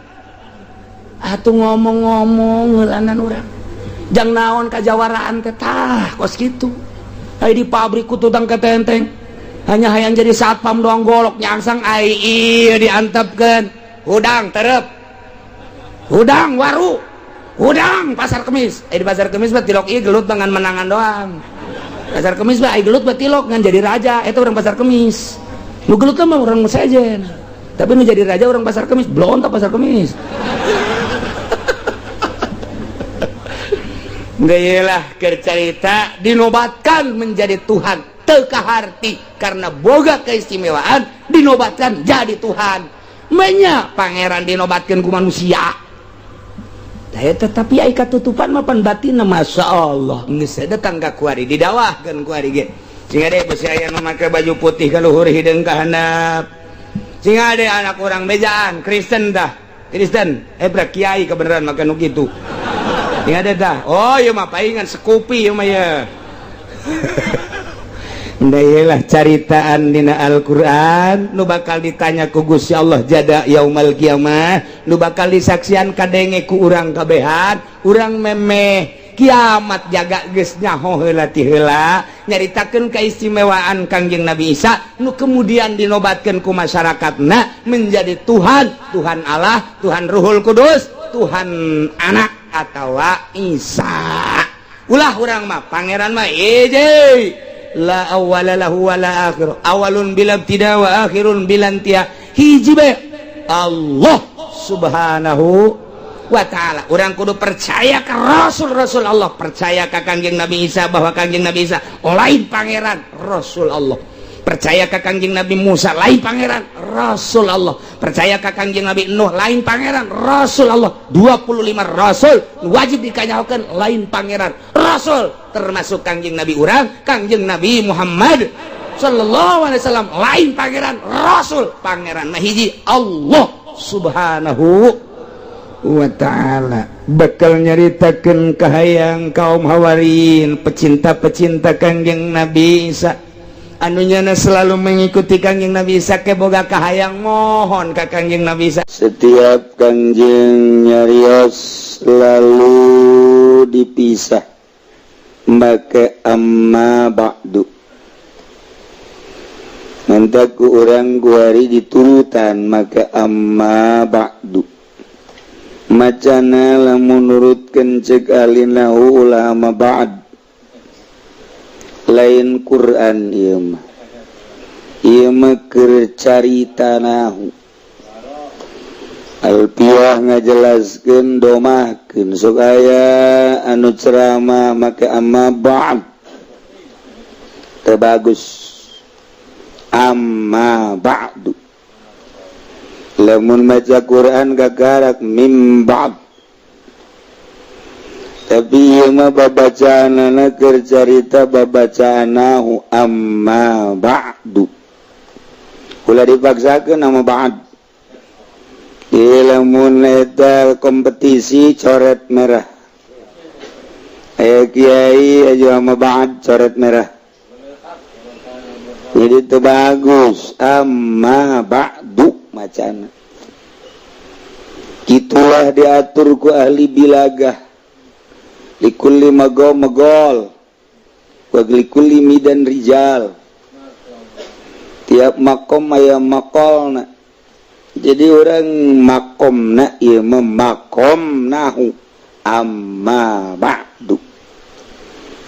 atuh ngomong-ngomong heulanan urang jang naon kajawaraan teh tah kos kitu ai di pabrik ku tutang ketenteng hanya hayang jadi satpam doang golok nyangsang ai ieu diantepkeun hudang tereup hudang waru hudang pasar kemis di pasar kemis mah tilok ieu gelut dengan menangan doang. Pasar kemis mah ai gelut mah tilok ngan jadi raja eta urang pasar kemis. Nu gelut mah urang sejen. Tapi nu jadi raja urang pasar kemis, belum tak pasar kemis. Gailah kercarita dinobatkan menjadi Tuhan tekaharti karena boga keistimewaan dinobatkan jadi Tuhan. Menya pangeran dinobatkan ku manusia. Tetapi ai katutupan mapan batin masya Allah geus datang ka kuari didawahkeun kuari ge. Singa de besi aya nu make baju putih ka luhur hideung ka handap. Singa de anak orang bejaan Kristen dah. Kristen brak kiai kebenaran make nu kitu. Singa de dah. Oh ieu mah paingan sekupi ieu mah ya. Ndailah caritaan dina Al-Qur'an nu bakal ditanya ku Gusti Allah jada yaumal kiamah, nu bakal disaksian kadenge ku urang kabehan, urang memeh kiamat jaga geus nyaho heula ti heula, nyaritakeun keistimewaan Kangjeng Nabi Isa nu kemudian dinobatkeun ku masyarakatna menjadi Tuhan, Tuhan Allah, Tuhan Ruhul Kudus, Tuhan Anak atawa Isa. Ulah urang mah pangeran mah hiji. La awwala lahu wa la akhir, awalun bil ibtida wa akhirun bil intiha, hiji bae Allah subhanahu wa ta'ala. Urang kudu percaya ka rasul-rasul Allah, percaya ka Kangjeng Nabi Isa bahwa Kangjeng Nabi Isa lain pangeran rasul Allah, percaya ka Kangjeng Nabi Musa lain pangeran rasul Allah, percaya ka Kangjeng Nabi Nuh lain pangeran rasul Allah. 25 rasul wajib dikanyahokeun lain pangeran rasul, termasuk Kangjeng Nabi urang Kangjeng Nabi Muhammad sallallahu alaihi wasallam lain pangeran rasul, pangeran mah hiji Allah subhanahu wa ta'ala. Bakal nyaritakeun kahayang kaum Hawarin, pecinta-pecinta Kangjeng Nabi Isa anunya selalu mengikuti Kangjeng Nabi Isa ke boga kahayang mohon ka Kangjeng Nabi Isa. Setiap Kangjeng nyarios lalu dipisah, maka amma ba'du mantaku orang guari diturutan, maka amma ba'du macana lamun nurutkeun cek alinahu ulama ba'd lain Quran ieu mah keur carita nahu alpiah ngajelaskeun domahkeun sok aya anu ceramah maka amma ba'd teu bagus. Amma ba'du lamun maca Quran gagarak mim ba'd, tapi ieu mah babacaanana keur carita babacaanahu amma ba'du. Ulah dipaksakeun amma ba'd. Lamun eta kompetisi coret merah, aya kiai aja amma ba'd coret merah, jadi itu bagus. Amma ba'du macana gitulah diatur ku ahli bilagah. Likulli magol wa likulli midan rijal, tiap makom aya makolna. Jadi orang makomna ieu mah makomnahu amma ba'du.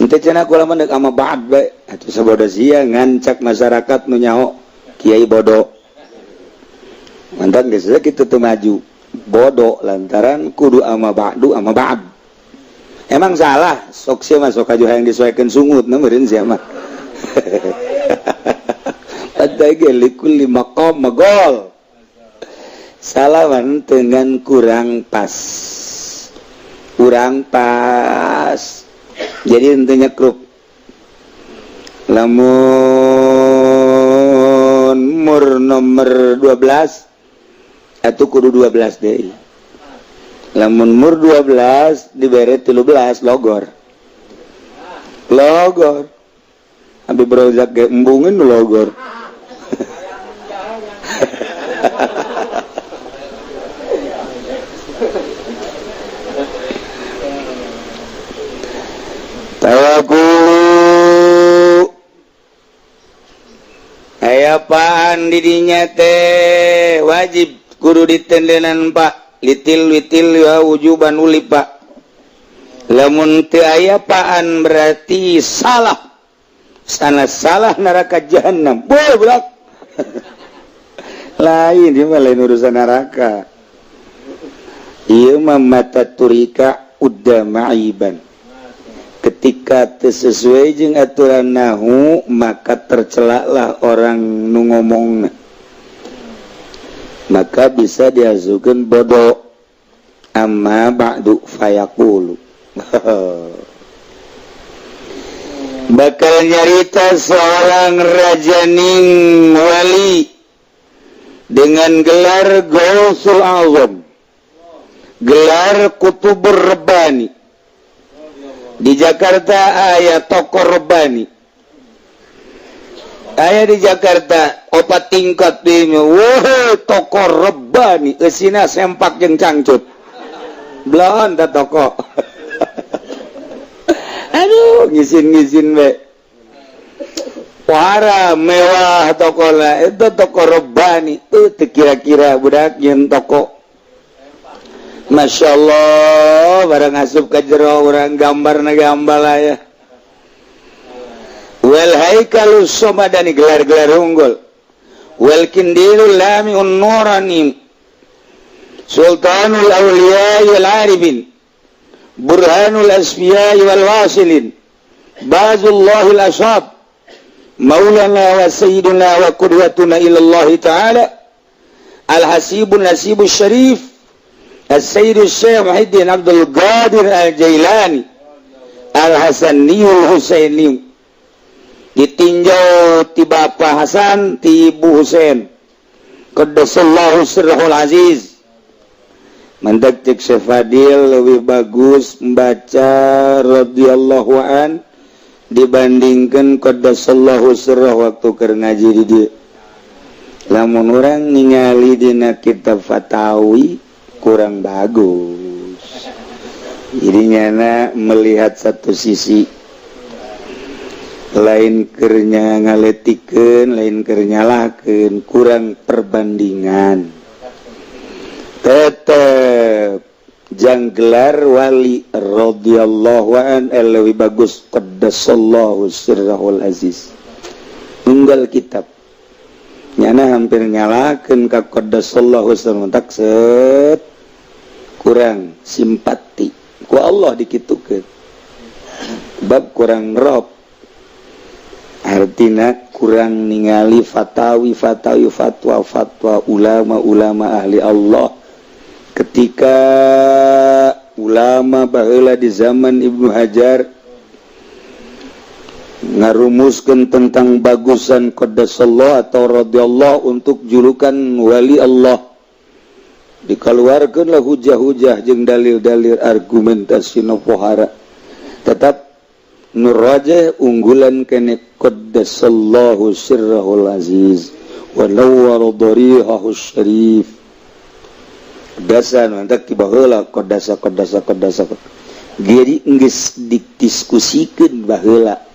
Ente cenah kula mah deuk amma ba'd bae atuh saboda sia ngancak masyarakat nu nyaho kiai bodoh. Mantap geus kitu teu maju bodoh lantaran kudu amma ba'du amma ba'd. Emang salah sok sia mah sok aju hayang disesuaikeun sungut na meureun sia mah. Adage likulli maqam magol. Salah mah dengan kurang pas. Kurang pas. Jadi intinya kruk. Lamun mur nomor 12 atuh kudu 12 deui. Lamun mur 12 dibere 13 logor. Abi brojak ge embungeun logor. Tawakulu aya apaan didinya teh wajib kudu ditendenan Pak litil ya wujuban uli Pak. Lamun teu aya apaan berarti salah sana salah neraka jahanam bolak lain dia mah lain urusan neraka. Ieu mah mata turika udda ma'iban ketika sesuai jeung aturan nahu maka tercelaklah orang nu ngomongna, maka bisa diajukan bodoh. Amma ba'du fayaqulu bakal nyarita seorang rajaning wali dengan gelar Gausul Azam, gelar Kutubur Rabbani. Di Jakarta aya toko Rabbani, aya di Jakarta opat tingkat ini. Wah, toko Rabbani eusina sempak jeung cangcut belahan da toko. Aduh, ngisin-ngisin we. Wara mewah tokola itu toko Rabbani. Teu kira-kira budak nyeun toko. Masya Allah, barang asup ka jero urang gambar na gambal aya. Wal haikalus somadani gelar-gelar unggul. Wal kindilul lami'un nurani. Sultanul awliya wal arifin. Burhanul asfiya wal wasilin. Bazullahil ashab. Maulana wa sayyiduna wa qudwatuna ilallahi ta'ala. Al-hasibun nasibus syarif. As-Sayyidus Syekh Muhyiddin Abdul Qadir Al-Jailani Al-Hasaniyul Husaini, ditinjau ti Bapak Hasan ti Ibu Husain qaddasallahu sirrahul aziz. Mandak cek Syekh Fadil lebih bagus membaca radhiyallahu an dibandingkan qaddasallahu sirrah waktu keur ngaji di dieu. Lamun urang ningali dina kitab fatawi kurang bagus, jadinya melihat satu sisi lain kernya ngaletikeun, lain kernya nyalakeun, kurang perbandingan. Tetep jang gelar wali radhiyallahu an lebih bagus qaddasallahu sirrahul aziz. Tunggal kitab nyana hampir nyalakeun ka qaddasallahu sirrahul takset kurang simpati ku Allah dikitukeun bab kurang rob, artina kurang ningali fatwa ulama ahli Allah. Ketika ulama baheula di zaman Ibnu Hajar ngarumuskeun tentang bagusan qaddasallahu atau radhiyallahu untuk julukan wali Allah, dikeluarkanlah hujah-hujah jeung dalil-dalil argumentasi nu pohara. Tetap nurrajih unggulan kene qaddasallahu sirrahul aziz wa nawwara dharihahu syarif. Qaddasan mantak tiba heula qaddasa. Jadi geus didiskusikeun baheula.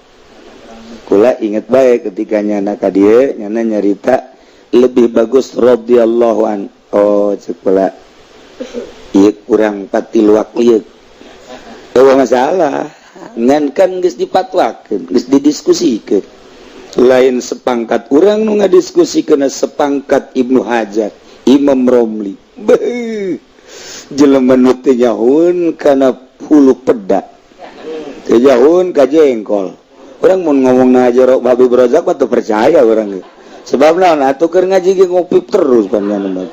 Kula inget baik ketika nyana ka dieu nyana nyarita lebih bagus radhiyallahu an. Oh cekula ieu kurang pati luak lieu. Eueuh masalah ngan kan geus dipatwakeun, geus didiskusikeun. Lain sepangkat urang nu ngadiskusikeun sepangkat Ibnu Hajar, Imam Romli. Beuh. Jelema nu teu nyahoun kana hulu peda. Teu nyahoun ka jengkol. Orang mau ngomong na Hajar Habib Razak mah teu percaya urang ge. Sebab naon atuh keur ngaji ge ngopi terus panjang mah.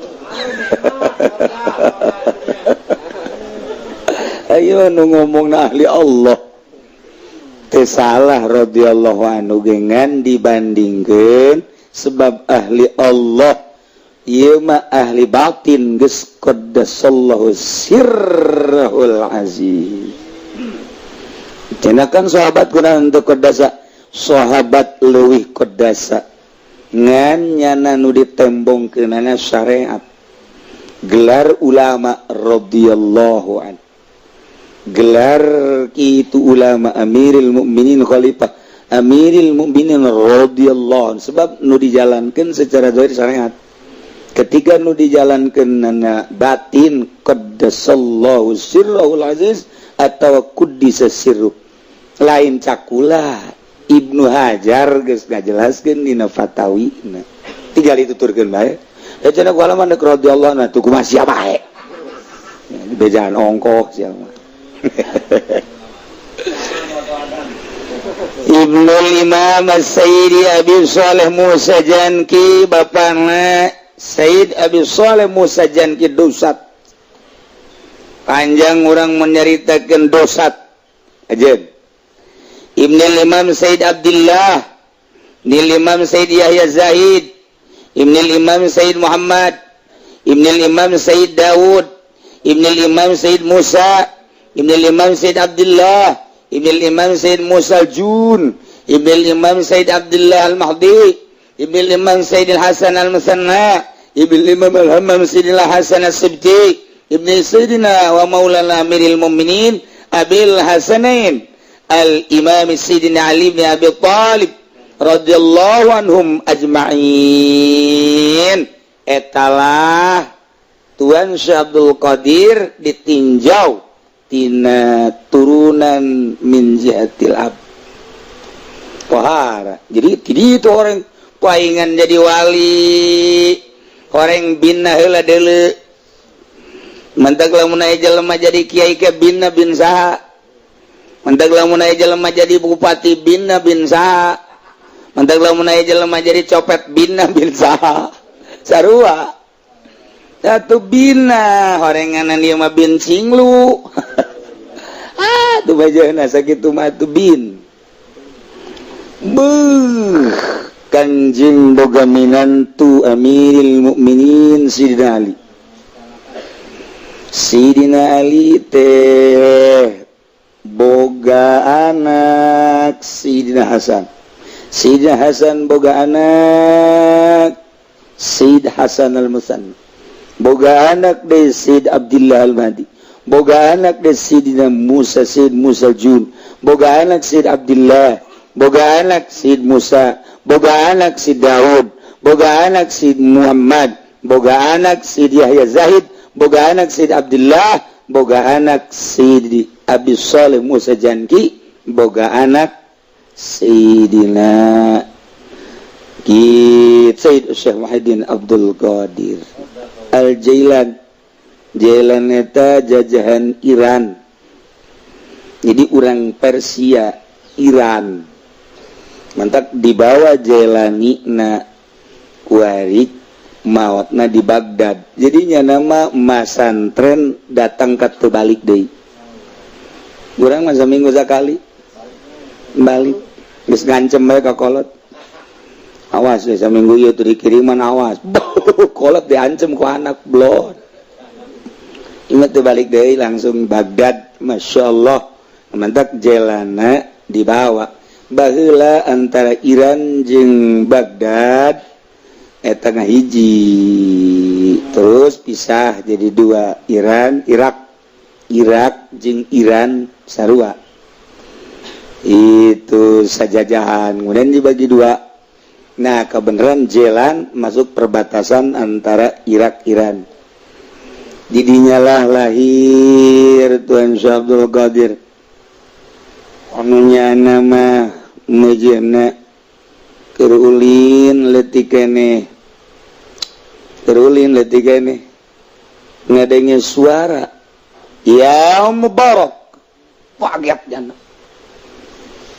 Ayo nu ngomong na ahli Allah teu salah radhiyallahu anhu gengan dibandingkeun sebab ahli Allah ieu mah ahli batin geus qaddasallahu sirrahul aziz. Cenakan sahabat kurang untuk qaddasa, sahabat leuwih qaddasa ngan nyana nu ditembongkeunana syariat. Gelar ulama radhiyallahu an, gelar kitu ulama Amirul Mukminin Khalifah Amirul Mukminin radhiyallahu an, sebab nu dijalankeun secara zahir syariat. Ketika nu dijalankeun nana batin qaddasallahu sirrahul aziz atau quddisa sirruh, lain cakula Ibnu Hajar geus ngajelaskeun dina fatawina tinggal dituturkeun bae. Cenah ku alaman deuk radhiyallahu anhu tuh kumaha sia bae. Bejaan ongkoh sia mah. Ibnul Imam Sayyidi Abi Shalih Musa Janki bapana Sayyid Abi Shalih Musa Janki Dosat panjang orang menyaritakeun Dosat aja Ibnul Imam Sayyid Abdullah Ibnul Imam Sayyid Yahya Zahid Ibnul Imam Sayyid Muhammad Ibnul Imam Sayyid Dawud Ibnul Imam Sayyid Musa Ibnul Imam Sayyid Abdullah Ibnul Imam Sayyid Musa Jun Ibnul Imam Sayyid Abdullah Al-Mahdi Ibnul Imam Sayyid Al-Hasan Al-Musanna Ibnul Imam Al-Hammam Sayyid Al-Hasan Al-Sibti Ibnul Sayyidina wa Maulana Amiril Mu'minin Abil Hasanain Al-Imam Sayyidina Ali bin Abi Talib radhiyallahu anhum ajma'in. Etalah Tuan Syekh Abdul Qadir ditinjau tina turunan min jihatil ab pohara. Jadi itu orang paingan jadi wali orang binna heula deuleu mentak lamun aya jelema jadi kiai ke binna bin saha mentak lamun aya jelema jadi bupati binna bin saha mentak lamun aya jelema jadi copet binna bin saha sarua satu binna horenganan ieu mah bin cinglu tuh bajana sakitu mah tuh bin beuh Kanjeng boga minantu Amiril Mukminin Sidina Ali teh boga anak Sidina Hasan boga anak Sayyid Hasan Al-Musanna boga anak de Sayyid Abdullah Al-Mahdi boga anak de Sayyidina Musa Sayyid Musa Jun boga anak Sayyid Abdullah boga anak Sayyid Musa boga anak Sayyid Daud boga anak Sayyid Muhammad boga anak Sayyid Yahya Zahid boga anak Sayyid Abdullah boga anak Sayyid Abi Shalih Musa Janki boga anak Sayyidina Sayyid Syekh Muhyiddin Abdul Qadir Al-Jailan Jailan eta jajahan Iran jadi orang Persia Iran mantap dibawa Jailani na kuarik mautna di Baghdad jadinya nama masantren datang ke terbalik deui urang masa minggu sekali balik geus ngancem bae ka kolot awas deh saminggu ieu teu dikiriman awas kolot diancem ku anak blon ingat teu balik deui langsung Baghdad masyaallah mantap jelana dibawa baheula antara Iran jeung Baghdad eta ngahiji terus pisah jadi dua Irak jeung Iran sarua itu sajajahan kemudian dibagi dua nah kebenaran jalan masuk perbatasan antara Irak Iran didinyalah lahir Tuan Syekh Abdul Qadir anunya nama mejena kerulin letikene ngadenge suara ya mubarak paget jana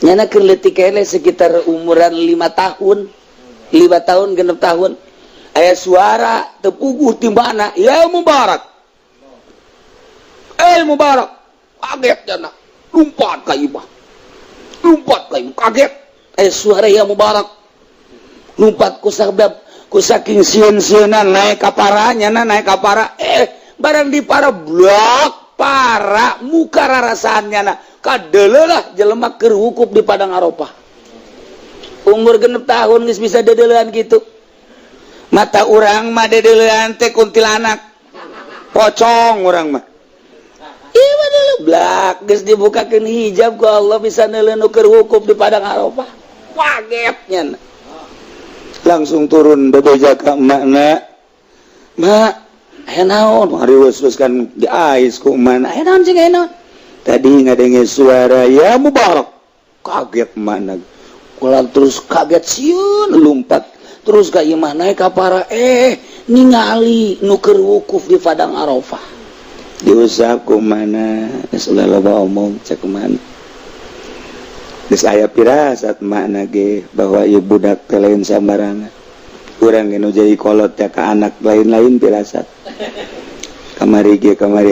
nyana keur letikene sekitar umuran 5 tahun 6 tahun aya suara tepuguh timbana ya mubarak paget jana lumpat ka imah kaget suara ya mubarak lumpat ku saking sieun-sieunan naik kaparanya naik kapara barang di para blok para muka rarasaannya kadeleulah jelema keur wukuf di padang Arafah umur 6 tahun geus bisa dedeleuan kitu mata urang mah dedeleuan teh kuntilanak pocong urang mah ieu mah deuleu blak geus dibukakeun hijab ku Allah bisa neuleuh nu keur wukuf di padang Arafah kagetnya langsung turun bebeja ka emakna mak aya naon hari wes-wes kan di ais ku emakna aya naon cing aya naon tadi ngadenge suara ya mubarak kaget emakna kula terus kaget sieun lumpat terus ka imah naik ka para ningali nu keur wukuf di padang Arafah diusap ku mana geus loba omong cek mana geus aya pirasat makna ge bahwa ieu budak teh lain sambarangan. Urang ge nu jadi kolot teh ka anak lain-lain pirasat. Kamari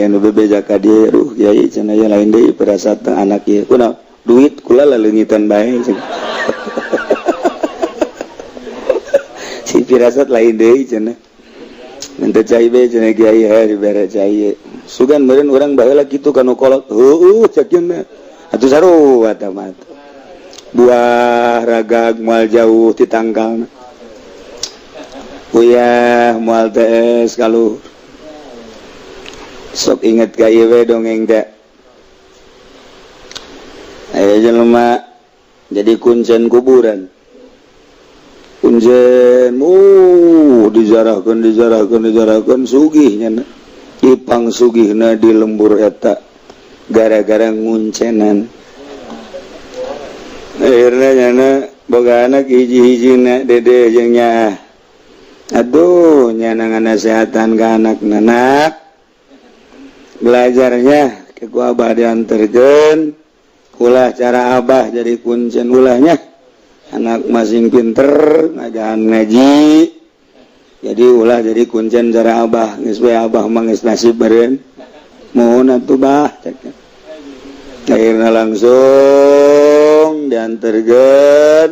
anu bebeja ka dieu kiai cenah aya lain deui pirasat teh anak ieu. Kunaon? Duit kula laleungitan bae. Si pirasat lain deui cenah. Minta cai be cenah kiai dibere cai. Sugan meureun urang baheula kitu kanu kolot. Heueuh cakeuna. Atuh sarua eta mah. Buah ragag moal jauh ti tangkalna. Uyah moal teh kaluhur. Sok inget ka ieu we dongeng teh. Aya jelema jadi kuncen kuburan. Kuncen dijarahkeun sugih nya. Ipang sugihna di lembur eta gara-gara nguncenan. Akhirna nyana boga anak hiji-hijina dede jeung nyaah. Aduh nyana nganasehatan ka anak-anak. Belajarnya ke ku abah dianterkeun. Ulah cara abah jadi kuncen ulahnya. Anak masing pinter ngajahan ngaji. Jadi ulah jadi kuncen cara abah. Geus bae abah mah geus nasib beureun. Mohon atuh bah. Akhirna langsung dianterkeun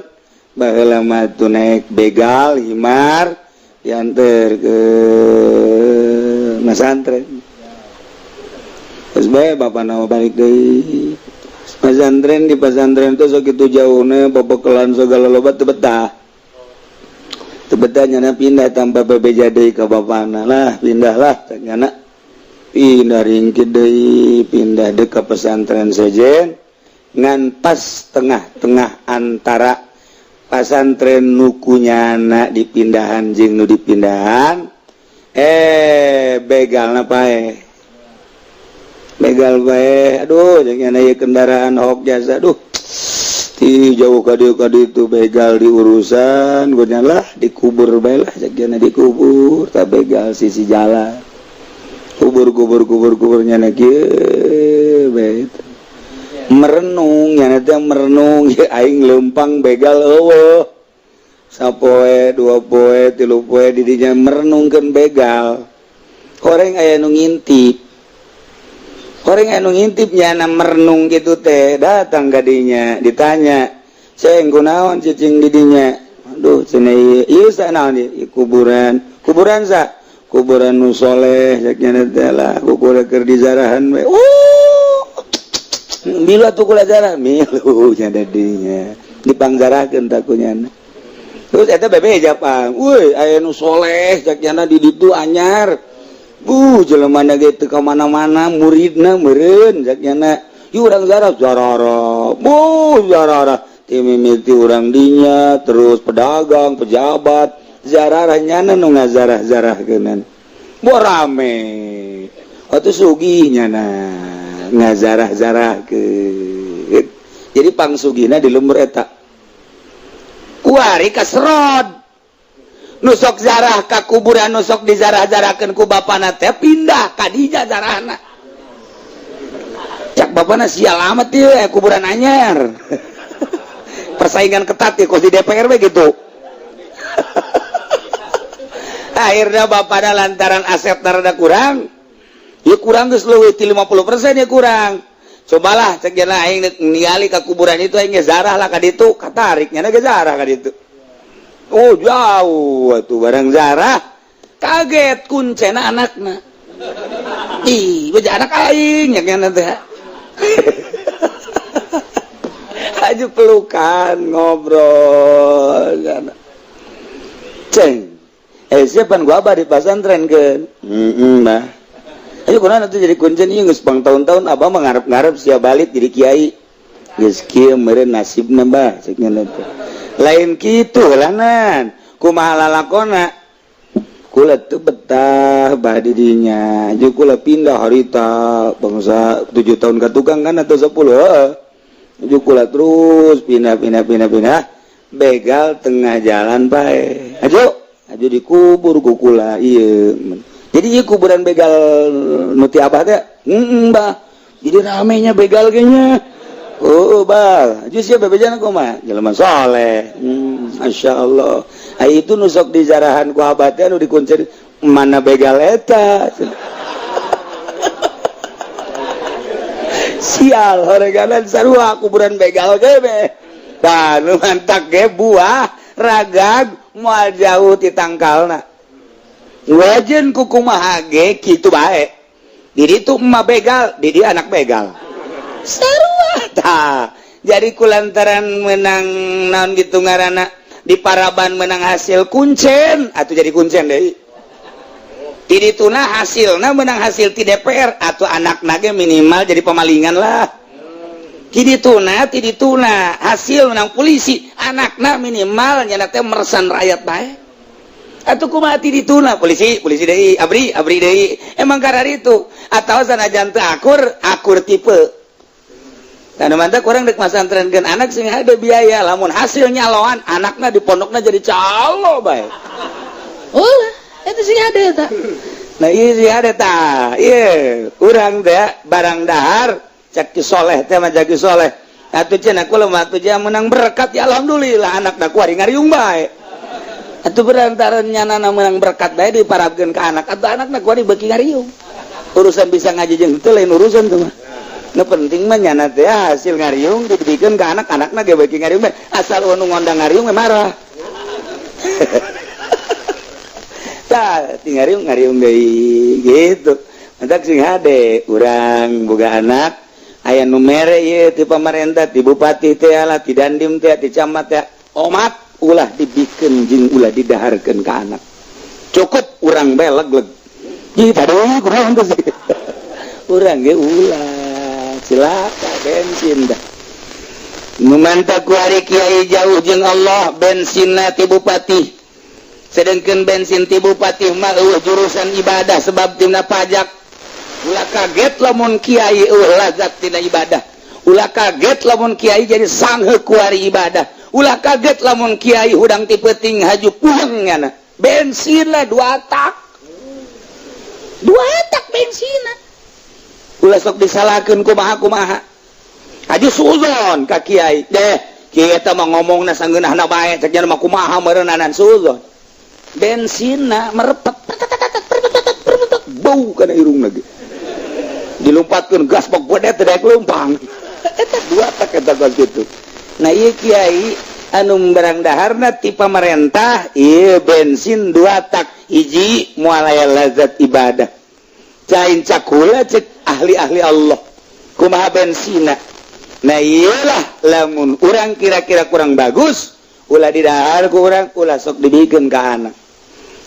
baheula mah tu naik begal himar dianter ke pesantren. Geus bae bapana balik deui. Pesantren di pesantren teh sok kitu jauhna babekelan segala loba teu betah. Teu betah nyana pindah tanpa bebeja deui ka bapana. Lah pindahlah nyana. Pindah ringkit deui, pindah deuk ka pesantren sejen ngan pas tengah-tengah antara pesantren nukunyana dipindahan jeung nu dipindahan begalna pae. Begal bae, aduh jeung aya kendaraan hok jasa, aduh. Ti jauh ka dieu itu begal diurusan, guna lah dikubur bae lah, jeung dikubur, tak begal sisi jalan. Kubur nyana kieu bae. Merenung nyana teh merenung aing leumpang begal eueuh. Sapoe, 2 poe, 3 poe di dinya merenungkeun begal. Horeng aya nu ngintip. Orang anu ngintip nyana merenung gitu teh datang ka dinya ditanya ceng kunaon cicing di dinya aduh cenah ieu sanaon ieu kuburan sa kuburan nu soleh saknya teh lah kuburan keur dizarahan we milu atuh kula zarah milu nya dinya dipanggarakeun takunyana terus eta bebeja pang euy aya nu soleh saknya di ditu anyar jelema na ge teu ka mana-mana muridna meureun saknyana ieu urang zarah ti mimiti urang dinya terus pedagang pejabat zarah nyana nu ngazarah-zarahkeunan rame atuh sugih nyana ngazarah-zarahkeun jadi pangsugihna di lembur eta kuari kasrod nusok zarah ka kuburan nusok dizarah-zarahkeun ku bapana teh pindah ka dinya zarahna. Cak bapana sial amat ieu kuburan anyar. Persaingan ketat ya kos di DPR we gitu. Akhirnya bapana lantaran aset rada kurang. Ya kurang geus leuwih ti 50% ya kurang. Cobalah cek cenah aing ningali ka kuburan itu aing zarah lah ka ditu, katarik nya ge zarah ka ditu. Oh jauh tuh barang zarah kaget kuncena anakna beja anak aing yang teh aja pelukan ngobrol ceng siapan gua abah di pesantren kan mbah ayo kunaon atuh jadi kuncen ieu geus pang tahun-tahun abah mah ngarep-ngarep sia balik jadi kiai geus kieu meureun nasibna mbah cek nya teh lain kitu helanan kumaha lalakona kula teu betah bah di dinya jeung kula pindah harita bangsa 7 tahun ka tukang kan atau 10 heuh jeung kula terus pindah begal tengah jalan bae aju dikubur ku kula ieu jadi ieu kuburan begal nu ti abah teh mbah jadi ramenya begal ge nya bal justru bebejan kumaha jelema soleh masya Allah itu nusok di jarahan ku abadnya nu dikuncir mana begal eta sial horeganan sarua kuburan begal gebe tah nu mantak ge buah ragag moal jauh ti tangkalna wajen ku kumaha ge kitu bae di ditu emak begal di dia anak begal sarua tah jadi kulantaran menang naon gitu ngaranna di Paraban menang hasil kuncen atau jadi kuncen deui di dituna hasilna menang hasil ti DPR atau anakna ge minimal jadi pemalingan lah ti dituna hasil menang polisi anakna minimal nya teh meresan rakyat bae atuh kumaha ti dituna polisi deui abri deui emang karari itu atawa sanajan teu akur tipe karena mantap orang dek masantrenkeun anak sing ada biaya lamun hasil nyaloan anakna di pondokna jadi calo bae ulah eta sing ada eta nah ieu sing ada tah ieu urang teh barang dahar cek ki soleh teh mah jagi soleh atuh cenah kula mah atuh menang berkat ya alhamdulillah anakna kuari ngariung bae atuh berantaran nyanana menang berkat bae diparabkeun ka anak atuh anakna kuari beuki ngariung urusan bisa ngaji jeung teu lain urusan tuh mah nu penting mah nyana teh hasil ngariung dibikeun ka anak-anakna ge beuki ngariung bae asal nu ngondang ngariung mah marah tah ti ngariung deui gitu entak sing hade urang boga anak aya nu mere ieu ti pamarentah ti bupati teh lah ti dandim teh ti camat teh omat ulah dibikeun jeung ulah didaharkeun ka anak cukup urang bae legleg ieu tadi kurang teh urang ge ulah cilaka bensin dah memantap ku hari kiai jauh jeung Allah bensinna ti bupati sedengkeun bensin ti bupati mah jurusan ibadah sebab tina pajak ulah kaget lamun kiai lazat tina ibadah ulah kaget lamun kiai jadi sangheu ku hari ibadah ulah kaget lamun kiai hudang ti peuting haju pulang ngana bensinna 2 tak bensinna ulah sok disalahkeun kumaha aju suzon ka kiai deh kiai eta mah ngomongna sangeunahna bae cek nya mah kumaha meureunanan suzon bensinna merepet bau kana irungna ge dilompatkeun gas bok gede teh daek leumpang eta 2 tak eta gas kitu nah ieu kiai anu barang daharna ti pamarentah ieu bensin 2 tak hiji moal aya lazat ibadah cain cakula cek ahli-ahli Allah kumaha bensina nah iyalah lamun urang kira-kira kurang bagus ulah didahar ku urang ulah sok dibikeun ka anak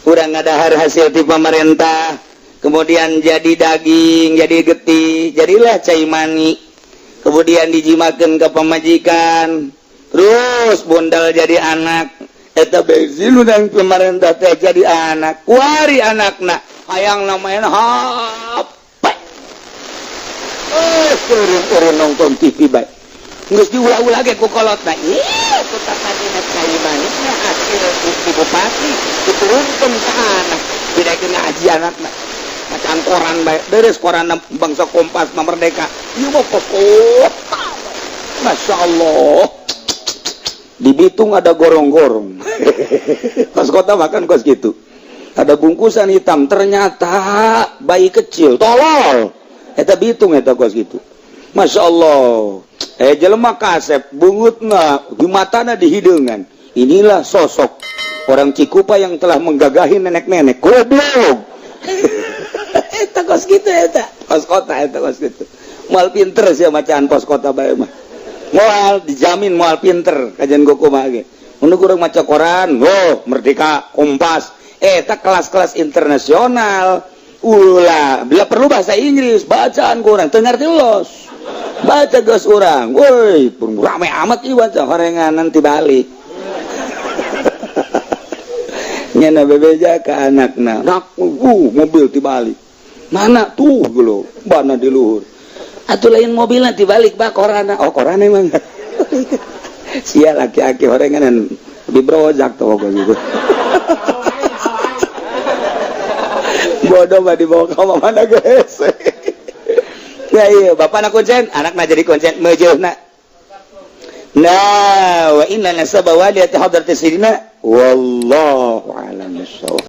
urang ngadahar hasil ti pamarentah kemudian jadi daging jadi getih jadilah cai mani kemudian dijimakeun ka pamajikan terus bondal jadi anak eta bensin udang pamarentah teh jadi anak kuari anakna hayang namanya hape sering nonton TV baik nges diulah-ulah ge ku kolotna iya ku takadina cai manisnya hasil bukti bupati diturunkeun ka anak bidakeun ngaji anakna macan koran baik beres koran bangsa Kompas na Merdeka ieu mah kota Masya Allah di Bitung ada gorong-gorong kos kota makan kos gitu ada bungkusan hitam ternyata bayi kecil tolol eta Bitung eta kos gitu Masya Allah jelema kasep bungutna di matana di hideungan inilah sosok orang Cikupa yang telah menggagahi nenek-nenek goblok eta kos gitu eta kos kota eta kos gitu moal pinter sih macaan kos kota bae mah moal dijamin moal pinter kajian goko mah ge mun kurang maca koran Merdeka Kompas eta kelas-kelas internasional ulah bila perlu bahasa Inggris bacaan kurang teu ngarti los baca geus urang woi rame amat ieu baca horenganan ti balik nyana bebeja ka anakna nak mobil ti balik mana tuh geuleuh bana di luhur atuh lain mobilna ti balik ba korana korana emang sia laki-laki horenganan di brojak tuh kok gitu bodoh mah dibawa ke mana guys ya iya bapak nak kuncen anak na jadi kuncen meujeuna Nah wa inna nasaba waliyati hadratis sayyidina wallahu a'lam bissawab.